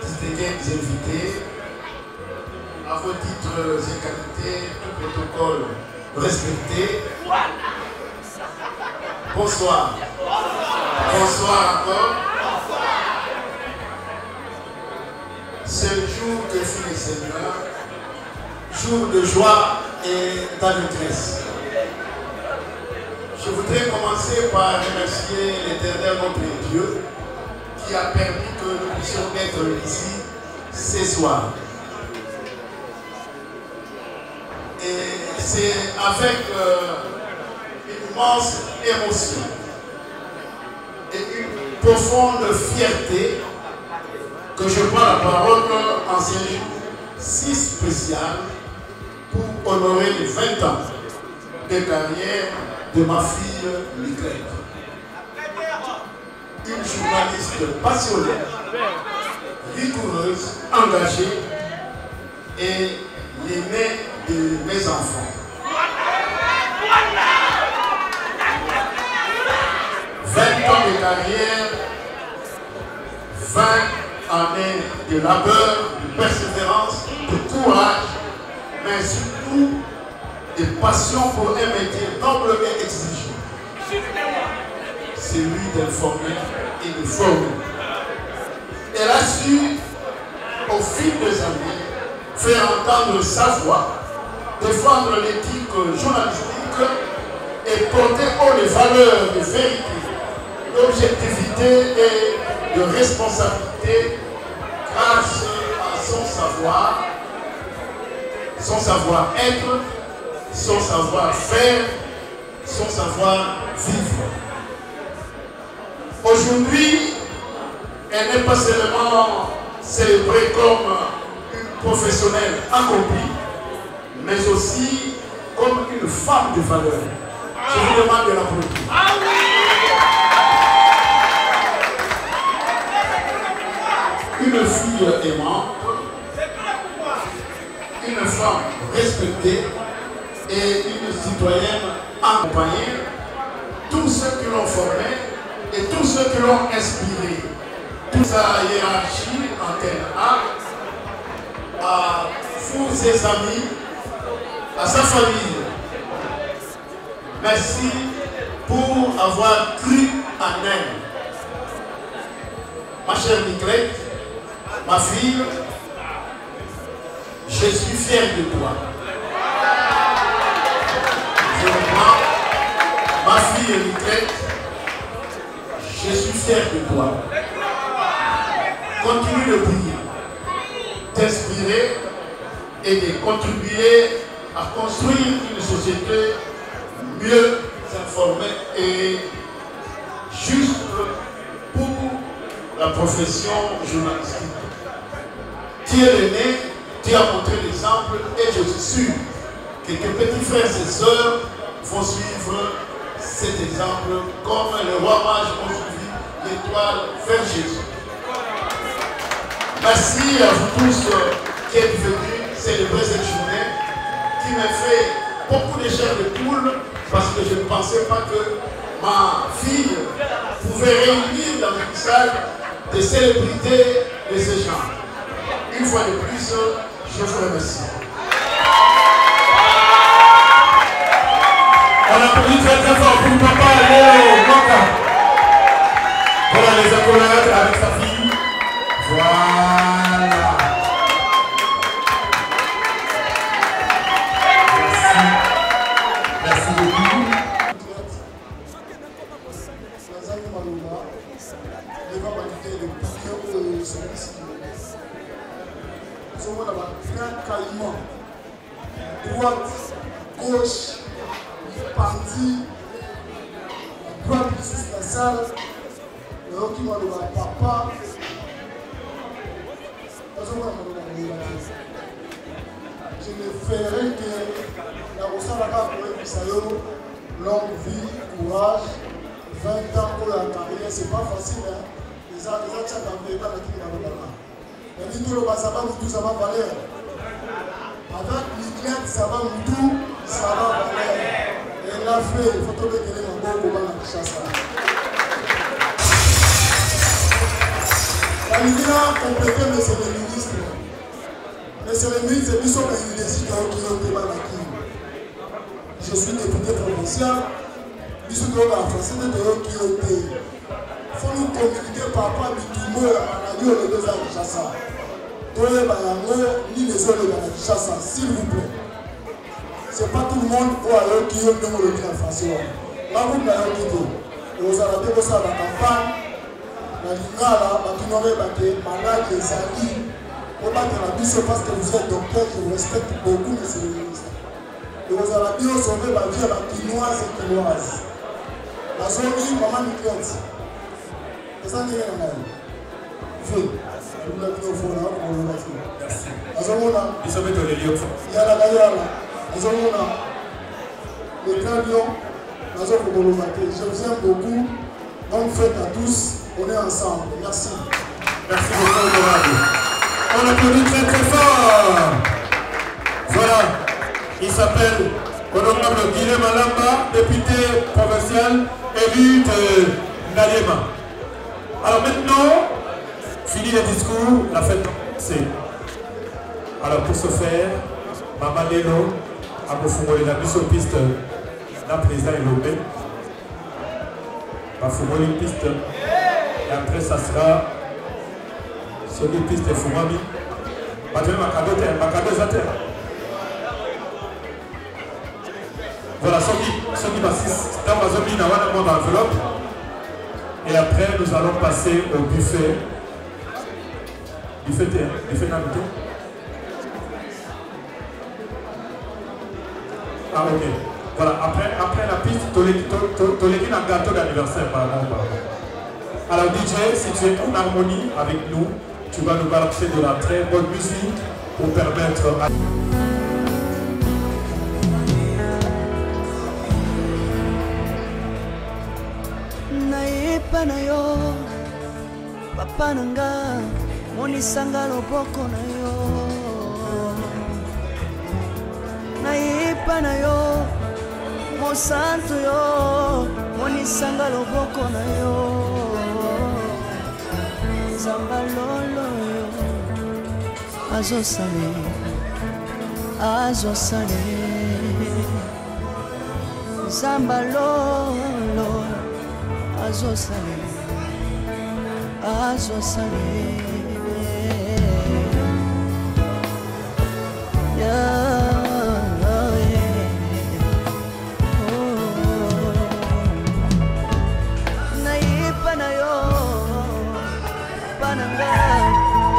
Distingués invités, à vos titres et qualités, tout protocole respecté. Bonsoir. Bonsoir encore. C'est le jour que fit le Seigneur, jour de joie et d'allégresse. Je voudrais commencer par remercier l'Éternel notre Dieu qui a permis que nous puissions être ici ce soir. Et c'est avec une immense émotion et une profonde fierté que je prends la parole en ce jour si spécial pour honorer les 20 ans de carrière de ma fille Niket. Une journaliste passionnée, rigoureuse, engagée et l'aînée de mes enfants. 20 ans de carrière, 20 années de labeur, de persévérance, de courage, mais surtout de passion pour un métier noble et exigeant. Celui d'informer et de former. Elle a su, au fil des années, faire entendre sa voix, défendre l'éthique journalistique et porter haut les valeurs de vérité, d'objectivité et de responsabilité grâce à son savoir-être, son savoir-faire, son savoir-vivre. Aujourd'hui, elle n'est pas seulement célébrée comme une professionnelle accomplie, mais aussi comme une femme de valeur. Je vous demande de l'applaudir. Une fille aimante, une femme respectée et une citoyenne accompagnée l'ont formé et tous ceux qui l'ont inspiré. Toute sa hiérarchie, antenne A, à tous ses amis, à sa famille. Merci pour avoir cru en elle. Ma chère Niclette, ma fille, je suis fier de toi. Je reprends, ma fille Niclette, je suis fier de toi. Continue de prier, t'inspirer et de contribuer à construire une société mieux informée et juste pour la profession journalistique. Tu es l'aîné, tu as montré l'exemple et je suis sûr que tes petits frères et sœurs vont suivre cet exemple comme le roi mage ont suivi l'étoile vers Jésus. Merci à vous tous qui êtes venus célébrer cette journée qui m'a fait beaucoup de chair de poule parce que je ne pensais pas que ma fille pouvait réunir dans une salle des célébrités de ce genre. Une fois de plus, je vous remercie. On applaudit très très fort pour papa Léo Moka. Voilà les accolades avec sa fille. Voilà. Merci beaucoup. Droite, gauche, parti, droite de la salle, le qui m'a donné papa. Je ne ferai que la Rosalaka pour Sayo, longue vie, courage, 20 ans pour la carrière, c'est pas facile. Hein? Les gens qui ont pas qui ont dit tout le ça va tout, ça va valer. Avec l'Église, ça va tout, ça va valer. Et la fait, il faut trouver que les gens vont la chasse. La lumière complétée, monsieur le ministre. Monsieur le ministre, nous sommes une décision qui ont été malakis. Je suis député provincial. Nous sommes en français de qui ont été. Il faut nous communiquer par rapport à Bitumo et à la radio de 2 ans de Chassa. Ni les autres de Chassa, s'il vous plaît. Ce n'est pas tout le monde qui ont été en France. Là, vous n'avez pas dit. Vous avez dit que ça va campagne. La lingala, malade, les amis, on va te la bise parce que vous êtes docteur, je vous respecte beaucoup, monsieur le ministre. Et vous avez bien sauvé la vie à la quinoise et quinoise. La zone, maman Niclette. C'est ça qui est la main. Feu. Je vous l'ai dit au fond là, on vous l'a fait. Merci. La zone là. Ils sont méthodés, ils sont. Yala, yala. La zone là. Les grands lions, la zone pour vous l'a fait. Je vous aime beaucoup. Bonne fête à tous. On est ensemble. Merci. Merci beaucoup, honorable. On applaudit très très fort. Voilà. Il s'appelle honorable Guillaume Malamba, député provincial, élu de Naliema. Alors maintenant, fini les discours, la fête c'est. Alors pour ce faire, Maman Lelo, à Mofumoli, la mise aux pistes d'un président éloigné. Mafumoli piste. Et après, ça sera sur les pistes de Fumami. Voilà, ceux qui m'assistent dans ma zone, dans l'enveloppe. Et après, nous allons passer au buffet. Buffet d'invité. Ah, ok. Voilà, après la piste, tu as un gâteau d'anniversaire, pardon. Alors DJ, si tu es en harmonie avec nous, tu vas nous balancer de la très bonne musique pour permettre à... Nayepa na yo, papa nanga, monisanga loboko na yo. Nayepa na yo, mosantu yo monisanga loboko na yo nzamba lolo yo azosale nzamba lolo azosale naipa na yo pananga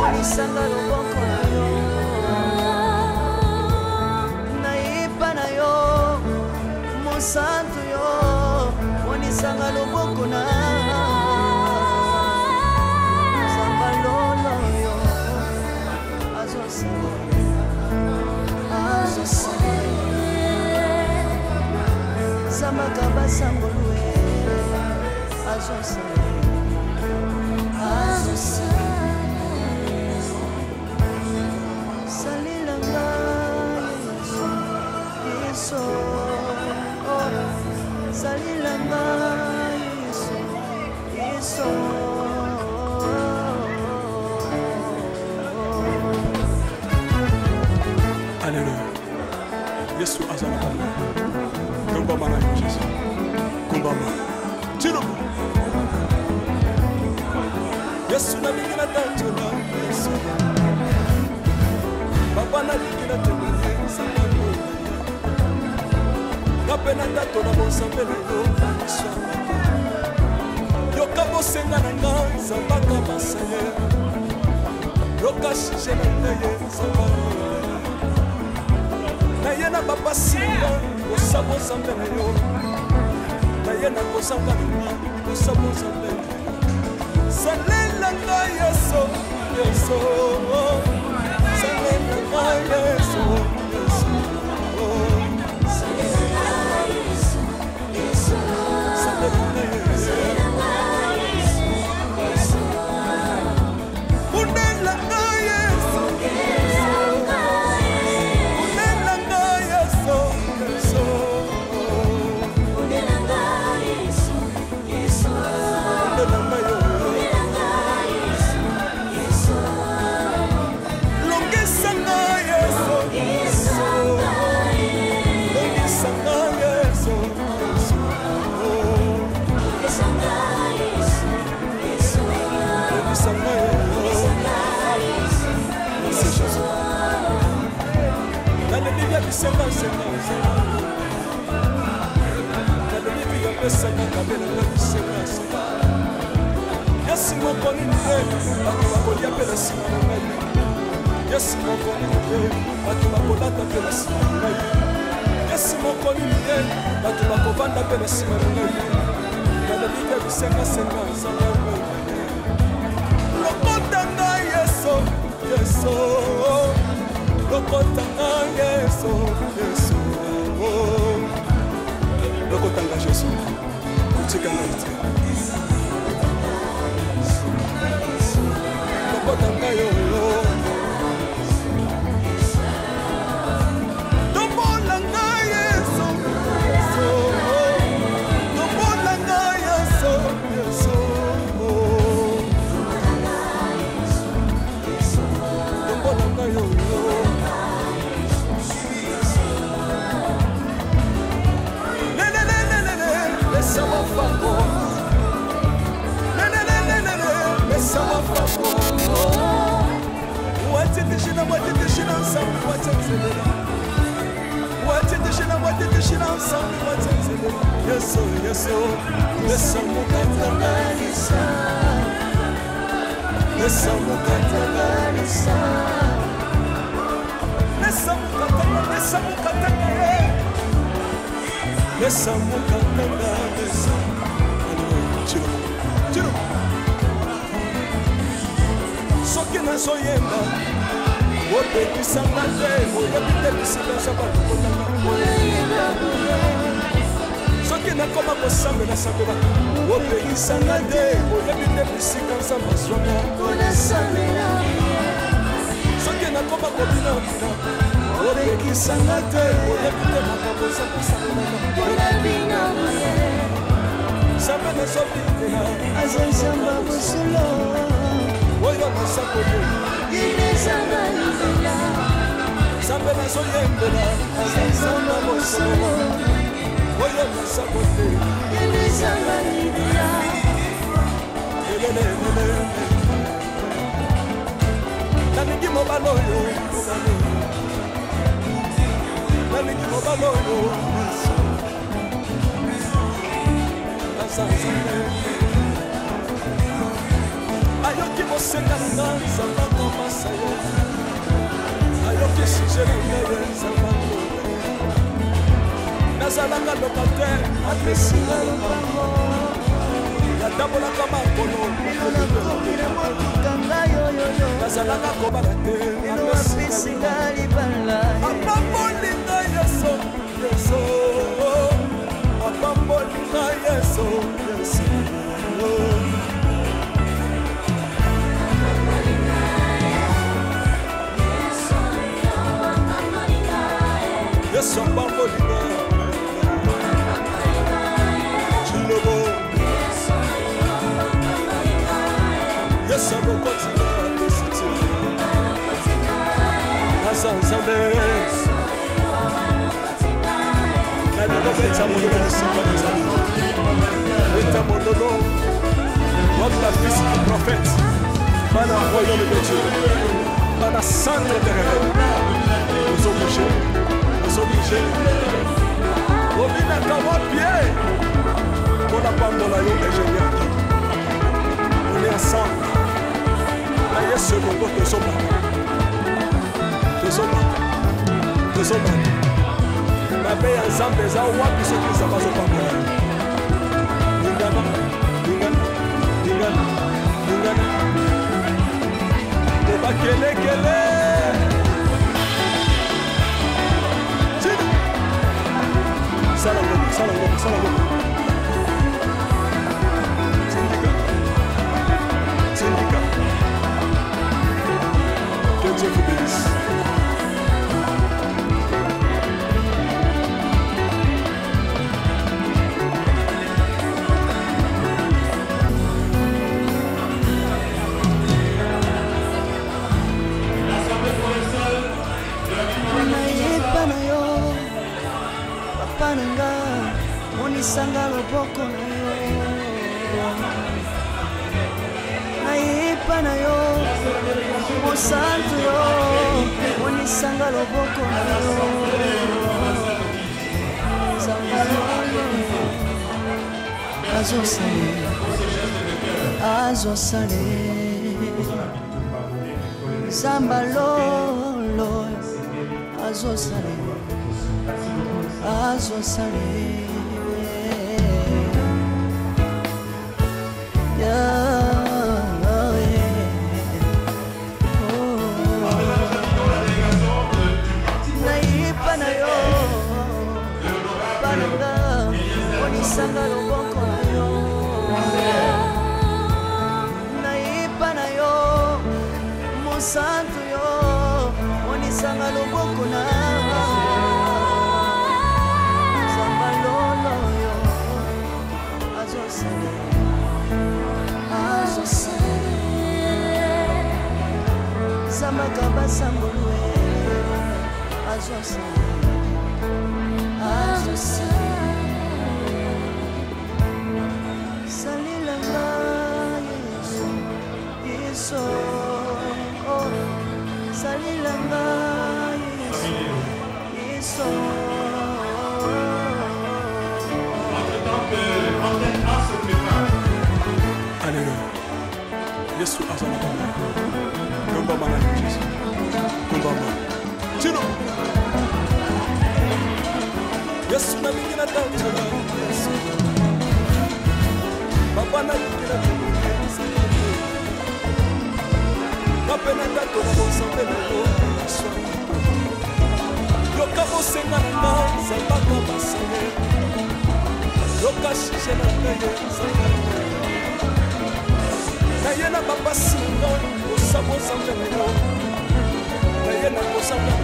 monisanga loboko na yo naipa na yo mosantu yo monisanga loboko na nzamba lolo yo azosala Zamaka basangolwe azosala salilanga Yesu salilanga Yesu Alléluia. Yesu azalaka. Komba mana Jésus. Komba mana. Tirubu. Yesu na bingina tanjula. Yesu. Papa na bingina tanjula. Sango. Kapena tato na bonsambe na yo. Yoka bosenga na nga zambaka masaye. Yoka shije na ngaye zambaka. Naye na papa singa osabo zambe na yo naye na kozanga na osabo zambe salela nga Yesu Yesu salela nga Yesu Yesu salela nga Yesu unela nga Yesu Yes, mo koni nde, bakoli apela sima ngai. Yes, mo koni nde, bakolata apela sima ngai. Yes, mo koni nde, bakovanda apela sima ngai. Kana bika bisenga senga sanga ngai. Lokota ngai Yesu, Yesu. Lokota ngai Yesu, Yesu. Lokota ngai Yesu. Kutika ngai. Lokota yo Tombola nga Yesu Tombola nga Yesu Yesu Tombola nga yo Laisse moi fako Laisse moi fako Watitishina ensemble, watitishina ensemble, Yesu, Yesu, laisse-moi cantagalisa, laisse-moi cantagalisa, laisse-moi cantagalisa. Soki nazoyemba opekisanga te oyebi te bisika za bato kotanga soki nakoma kosambela sango bato opekisanga te oyebi te bisika za mazwaka soki nakoma kobina bina opekisanga te mpona bino Nzambe nazobikela azozamba bosolo oyo nasakoli inezanga libela Nzambe nazoyembela azozamba bosolo oyo nasakoli inezanga libela nalingi mobala oyo nalingi mobala oyo ayoki mosenga na nga nzamba komasa ye ayoki suje na ngai nzamba nazalaka lokatere apesinga lopango natambolaka makolo nazalaka kobala te apesinga libala apambolinga yeso yeso apambolinga yeso yeso yesu apambolinga chilobo yesu akokotinga esiti asa nzambe nalinga mololo mosika nzambe beta mololo comme la fils du prophète bana royaume de Dieu bana centre de réveil nous obligés obinaka wapie mpona pambola yo ingénieur on est ensemble na yesu elongo tozobaka mabe ya nzambe eza wapi soki nzambe azopambola lingana tobakelekele sala ngoma Tindika. Que Dieu vous bénisse. Monisanga loboko na yo nayepa na yo mosantu yo monisanga loboko na yo azosale zambalolo azosale naipa na yo pananga onisanga loboko na yo naipa na yo mosantu yo onisanga loboko na zambalolo yo azosale Samaka Sambulwe azosale salilanga Yesu salilanga Yesu Alléluia. Yesu azalaka kombama na Yesu kombama tino Yesu na mingi na tanzela papa na mingi na papa na tato na bosambe na Yesu yoka bosenga na nga zambaka basale yoka shishe na nga Yesu naye na bapasi nga osabo nzambe na yo naye na kosaka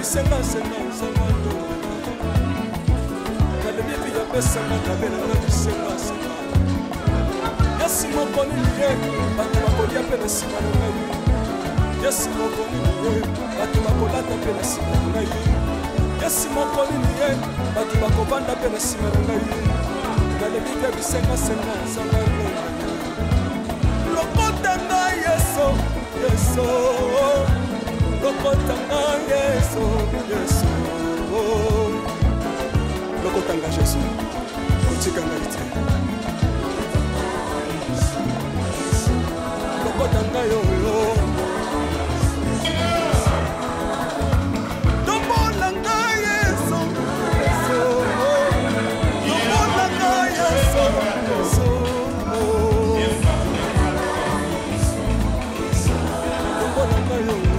bisenga senga nzamando nalembi mpe yapesanga kabelanga bisenga senga yasi moko nini ye bato bakolia mpe na nsima na ngai yasi moko nini ye bato bakolata mpe na nsima na ngai yasi moko nini ye bato bakovanda mpe na nsima na ngai nalembi mpe bisenga senga nzamando lokotanga yeso yeso lokotanga yeso yeso lokotanga yeso kotikanga ite lokotanga yoyo tombolanga yeso yeso tombolanga yeso yeso tombolanga yoyo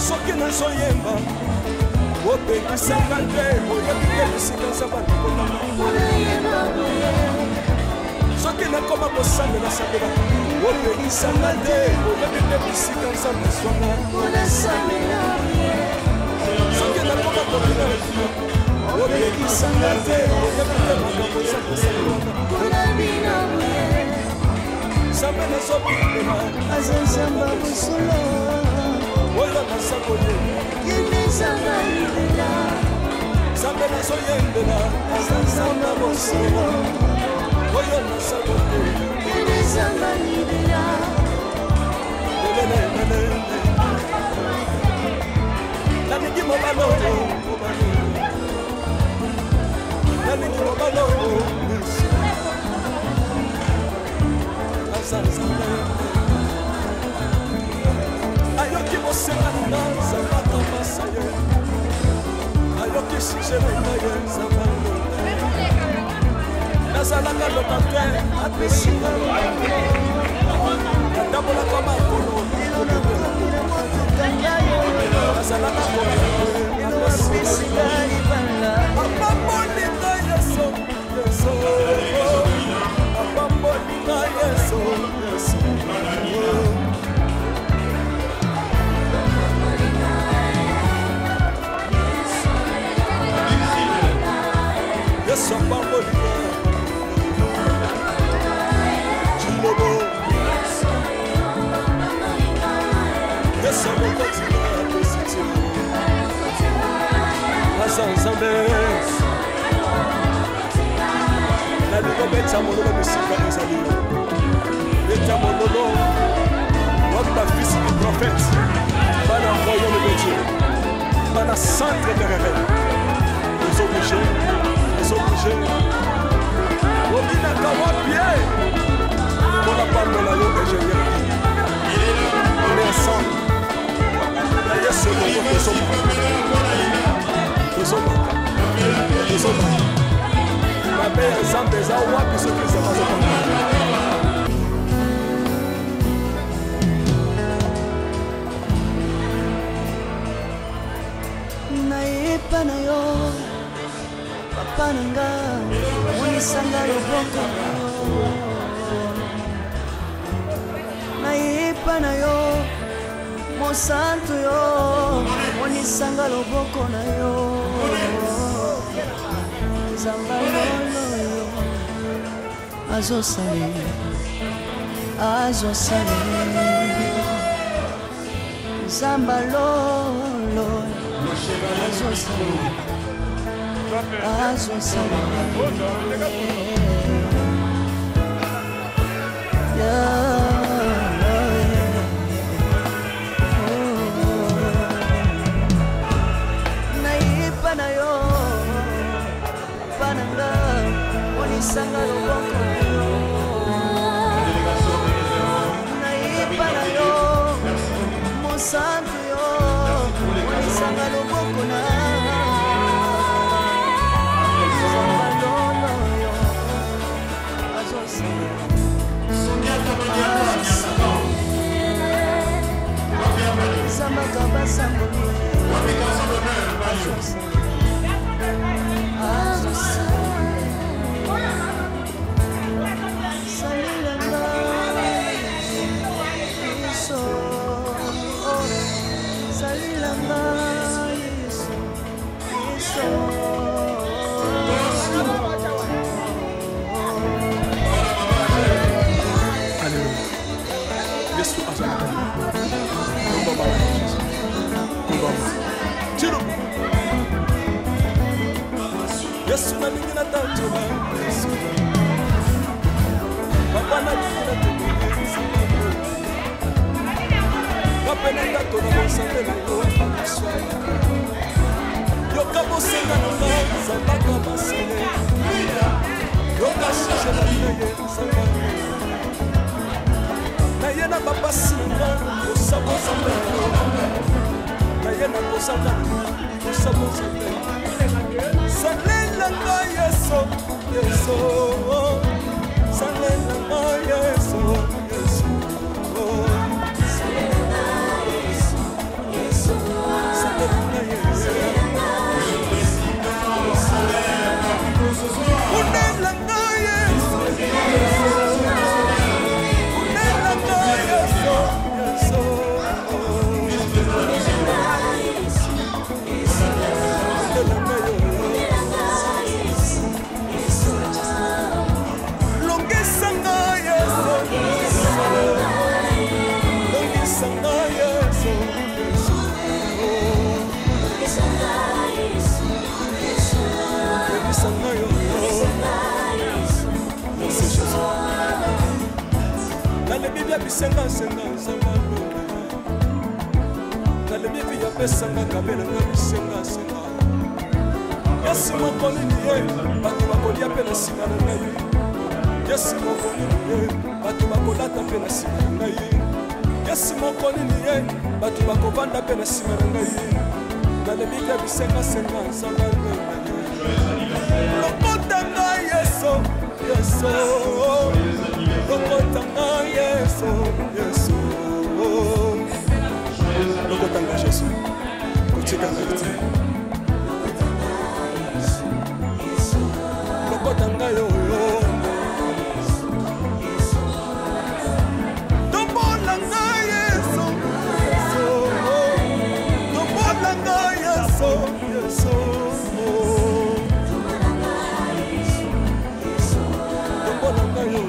soki nazoyemba opekisanga te oyebi te bisika nzambe soki nakoma kosambela sambela opekisanga te oyebi te bisika nzambe zwanga soki nakoma kobina opekisanga te oyebi te makambo nzambe salelanga nzambe nazobimela azazamba bosolo oyo nasakole yebezanga libela nzambe nazoyembela azazamba bosolo oyo nasakole yebezanga libela lelelelele nalingi mobaloyo nalingi mobaloyo azazamba ayoki bosenga nanga nzambaka masa ye ayoki suje na ngai ye nzambanga nazalaka lokater apesinga natambolaka makolo nazalaka apambolinga yeso yeso apambolinga yeso yeso Yesu apambolinga Chilobo Yesu amokotinga apesiti Asa nzambe nalingo beta mololo bisika ezali beta mololo comme la fils du prophète bana royaume de Dieu bana centre de réveil les obligés obinaka wapie mpona pambola yo ingénieur on est ensemble na yesu elongo tozomaka mabe ya nzambe eza wapi soki ezama zopanga nayepa na yo papa nanga monisanga loboko nayepa na yo mosantu yo monisanga loboko na yo nzamba lolo yo azosale nzamba lolo azosale nayepa na yo monisanga loboko nayiba na yo mosantu yo monisanga loboko na balolo yo azosanga Zambaka basamboli Yesu na mingi na tantola Yesu Papa na mingi na tengeneza Papa na tantola Monsante na yo Yoka bosenga na nga Zambaka basale Yoka shashe na ye Zambaka Na ye na babasi nga Osabo Zambaka Na ye na bosanga Osabo Zambaka Salela nga Yesu, Yesu, salela nga Yesu, Yesu, salela nga Yesu, Yesu, salela nga Yesu, unela nga Yesu, unela nga Yesu, Yesu. Nalebi bisenga senga zamalo Nalebi ya pesanga kabela nga bisenga senga Yesu mokoli niye batu bakolia pe na sima na ngai Yesu mokoli niye batu bakolata pe na sima na ngai Yesu mokoli niye batu bakovanda pe na sima na ngai Nalebi bisenga senga zamalo Lokota nga Yesu Yesu Lokotanga Yesu, Yesu. Lokotanga Yesu. Kuchika ngati. Lokotanga yo. Tombolanga Yesu, Yesu. Tombolanga Yesu, Yesu. Tombolanga yo.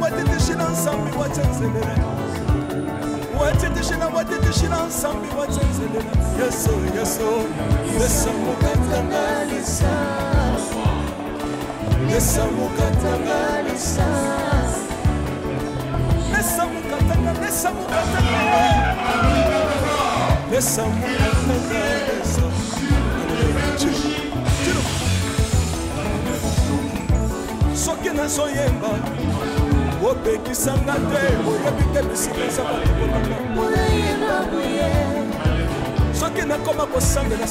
Watitishina nsambi watenzelela watitishina nsambi watenzelela Yesu Yesu Yesu mukatangalisa Yesu mukatangalisa Yesu mukatangalisa Yesu mukatangalisa Soki na soyemba opekisanga te oyebi te bisika nzambe soki nakoma kosambela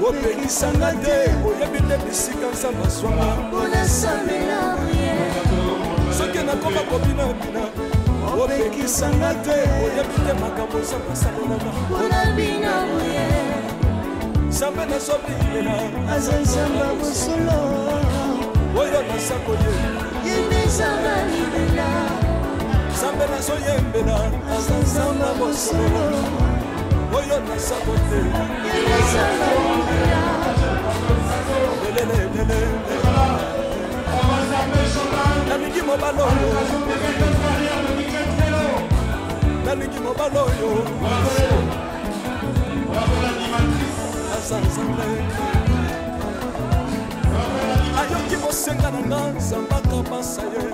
opekisanga te oyebi te bisika nzambe azwanga soki nakoma kobinabina opekisanga te oyebi te makambo nzambe asalelanga nzambe nazobingela aza nzambe mosolo oyo nasakoye yembezanga libela nzambe nazoyembela aza nzambe mosolo oyo nasakote yembezanga libela lelelelele nalingi mobala oyo nalingi mobala oyo aza nzambe ayoki bosenga na nga nzambe akabasa ye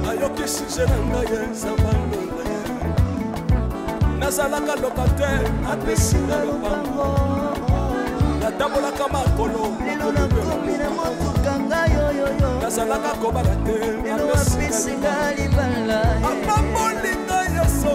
ayoki suje na ngai ye nzambe alonda ye nazalaka lokatere apesinga lopango natambolaka makolo nazalaka kobala te apesinga libala amamolinga yeso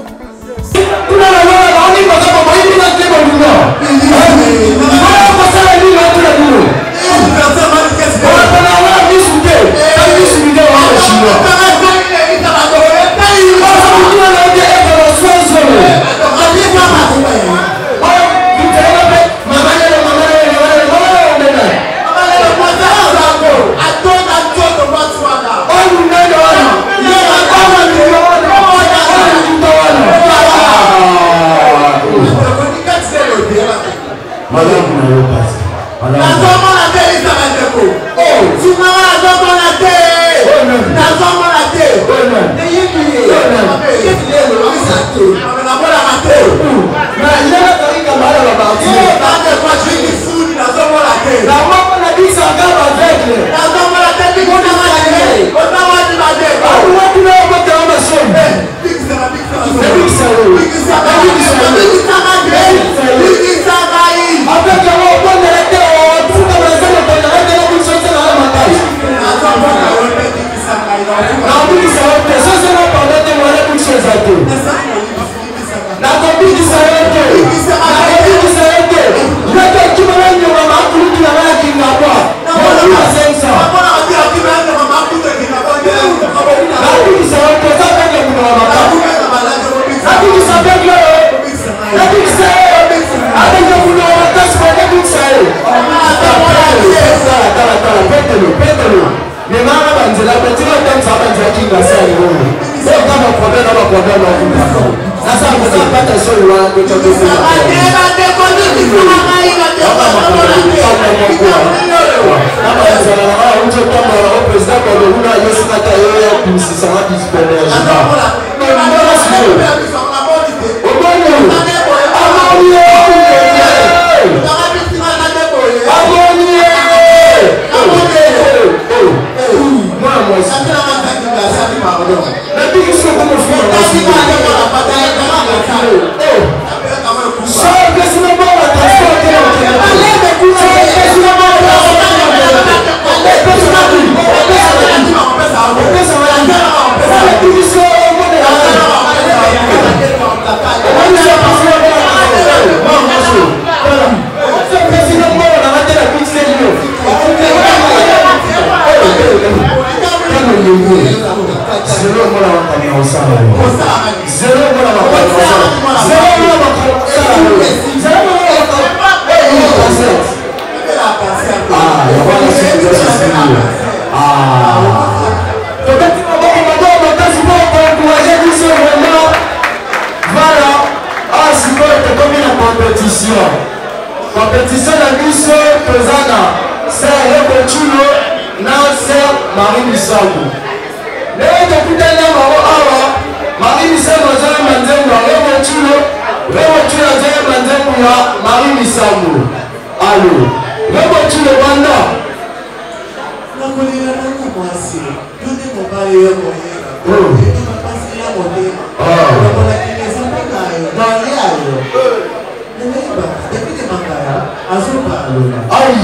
compétition na biso tozana ser Rekochulo na ser Marie Misambo leo tokutana bango awa Marie Misambo azali manzembo ya Rekochulo azali manzembo ya Marie Misambo alo Rekochulo banda nakolila nanga mwasi yote mobali yo koyeba yote mapasi ya motema nakolakileza mpakayo bayayo neneba depite makaya azopalola ai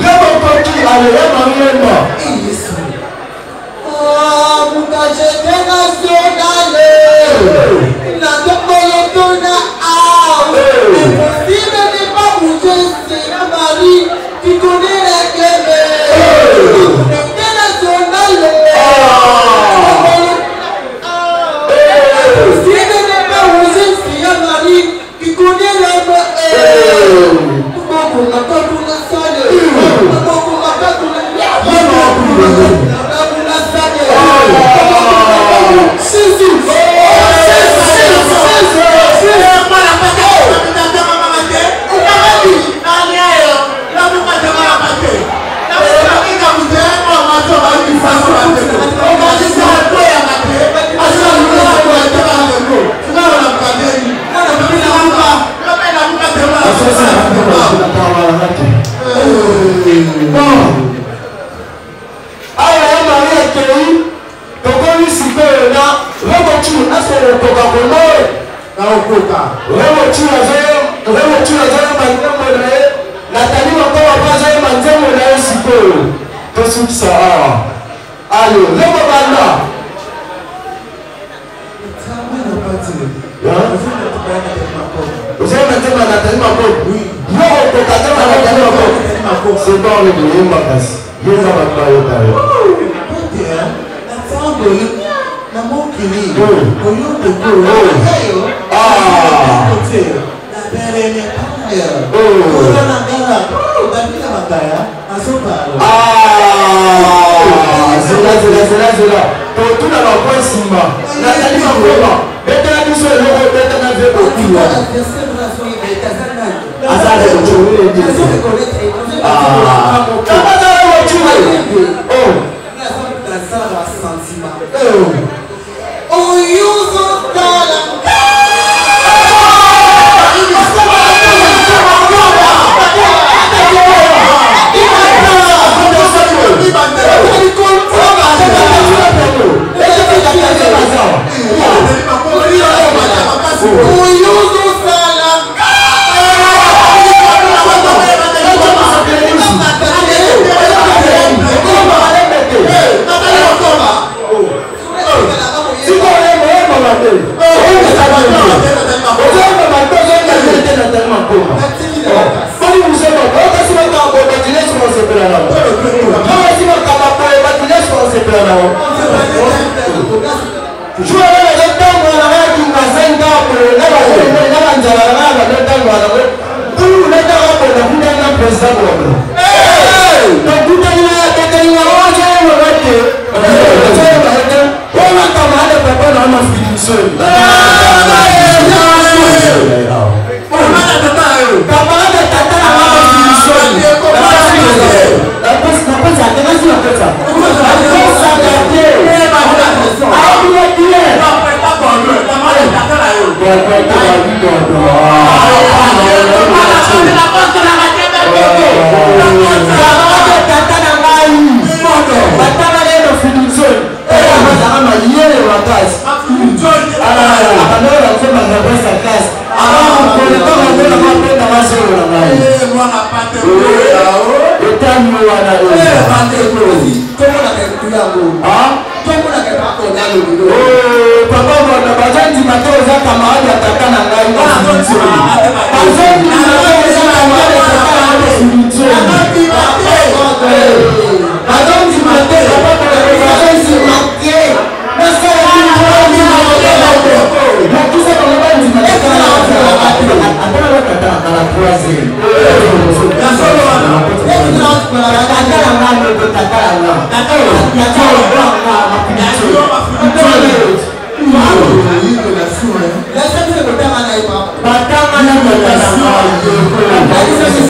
Rekotoki alo ya mariema yesu Mukajete nationale la Topolotona impossible de pas bouger, c'est la Marie qui connaît la clé internationale impossible de pas bouger, c'est la Marie qui connaît la pays, tokoni sikoyo na remotu asolo Coca-Cola na okoka. Remotu azoyo manzemo na ye, Nathalie Makoma azoyo manzemo na ye sikoyo. Tosukisa awa. Allo, lemo banda. Vous avez maintenant Nathalie Makoma? Oui. Yo okokatema Nathalie Makoma. C'est bon le boulot makasi. Yo za bakbayo tayo. Zela. Tout dans la pointe Simba. Nathalie Makoma. Maintenant nous sommes là, maintenant nous sommes Thank you.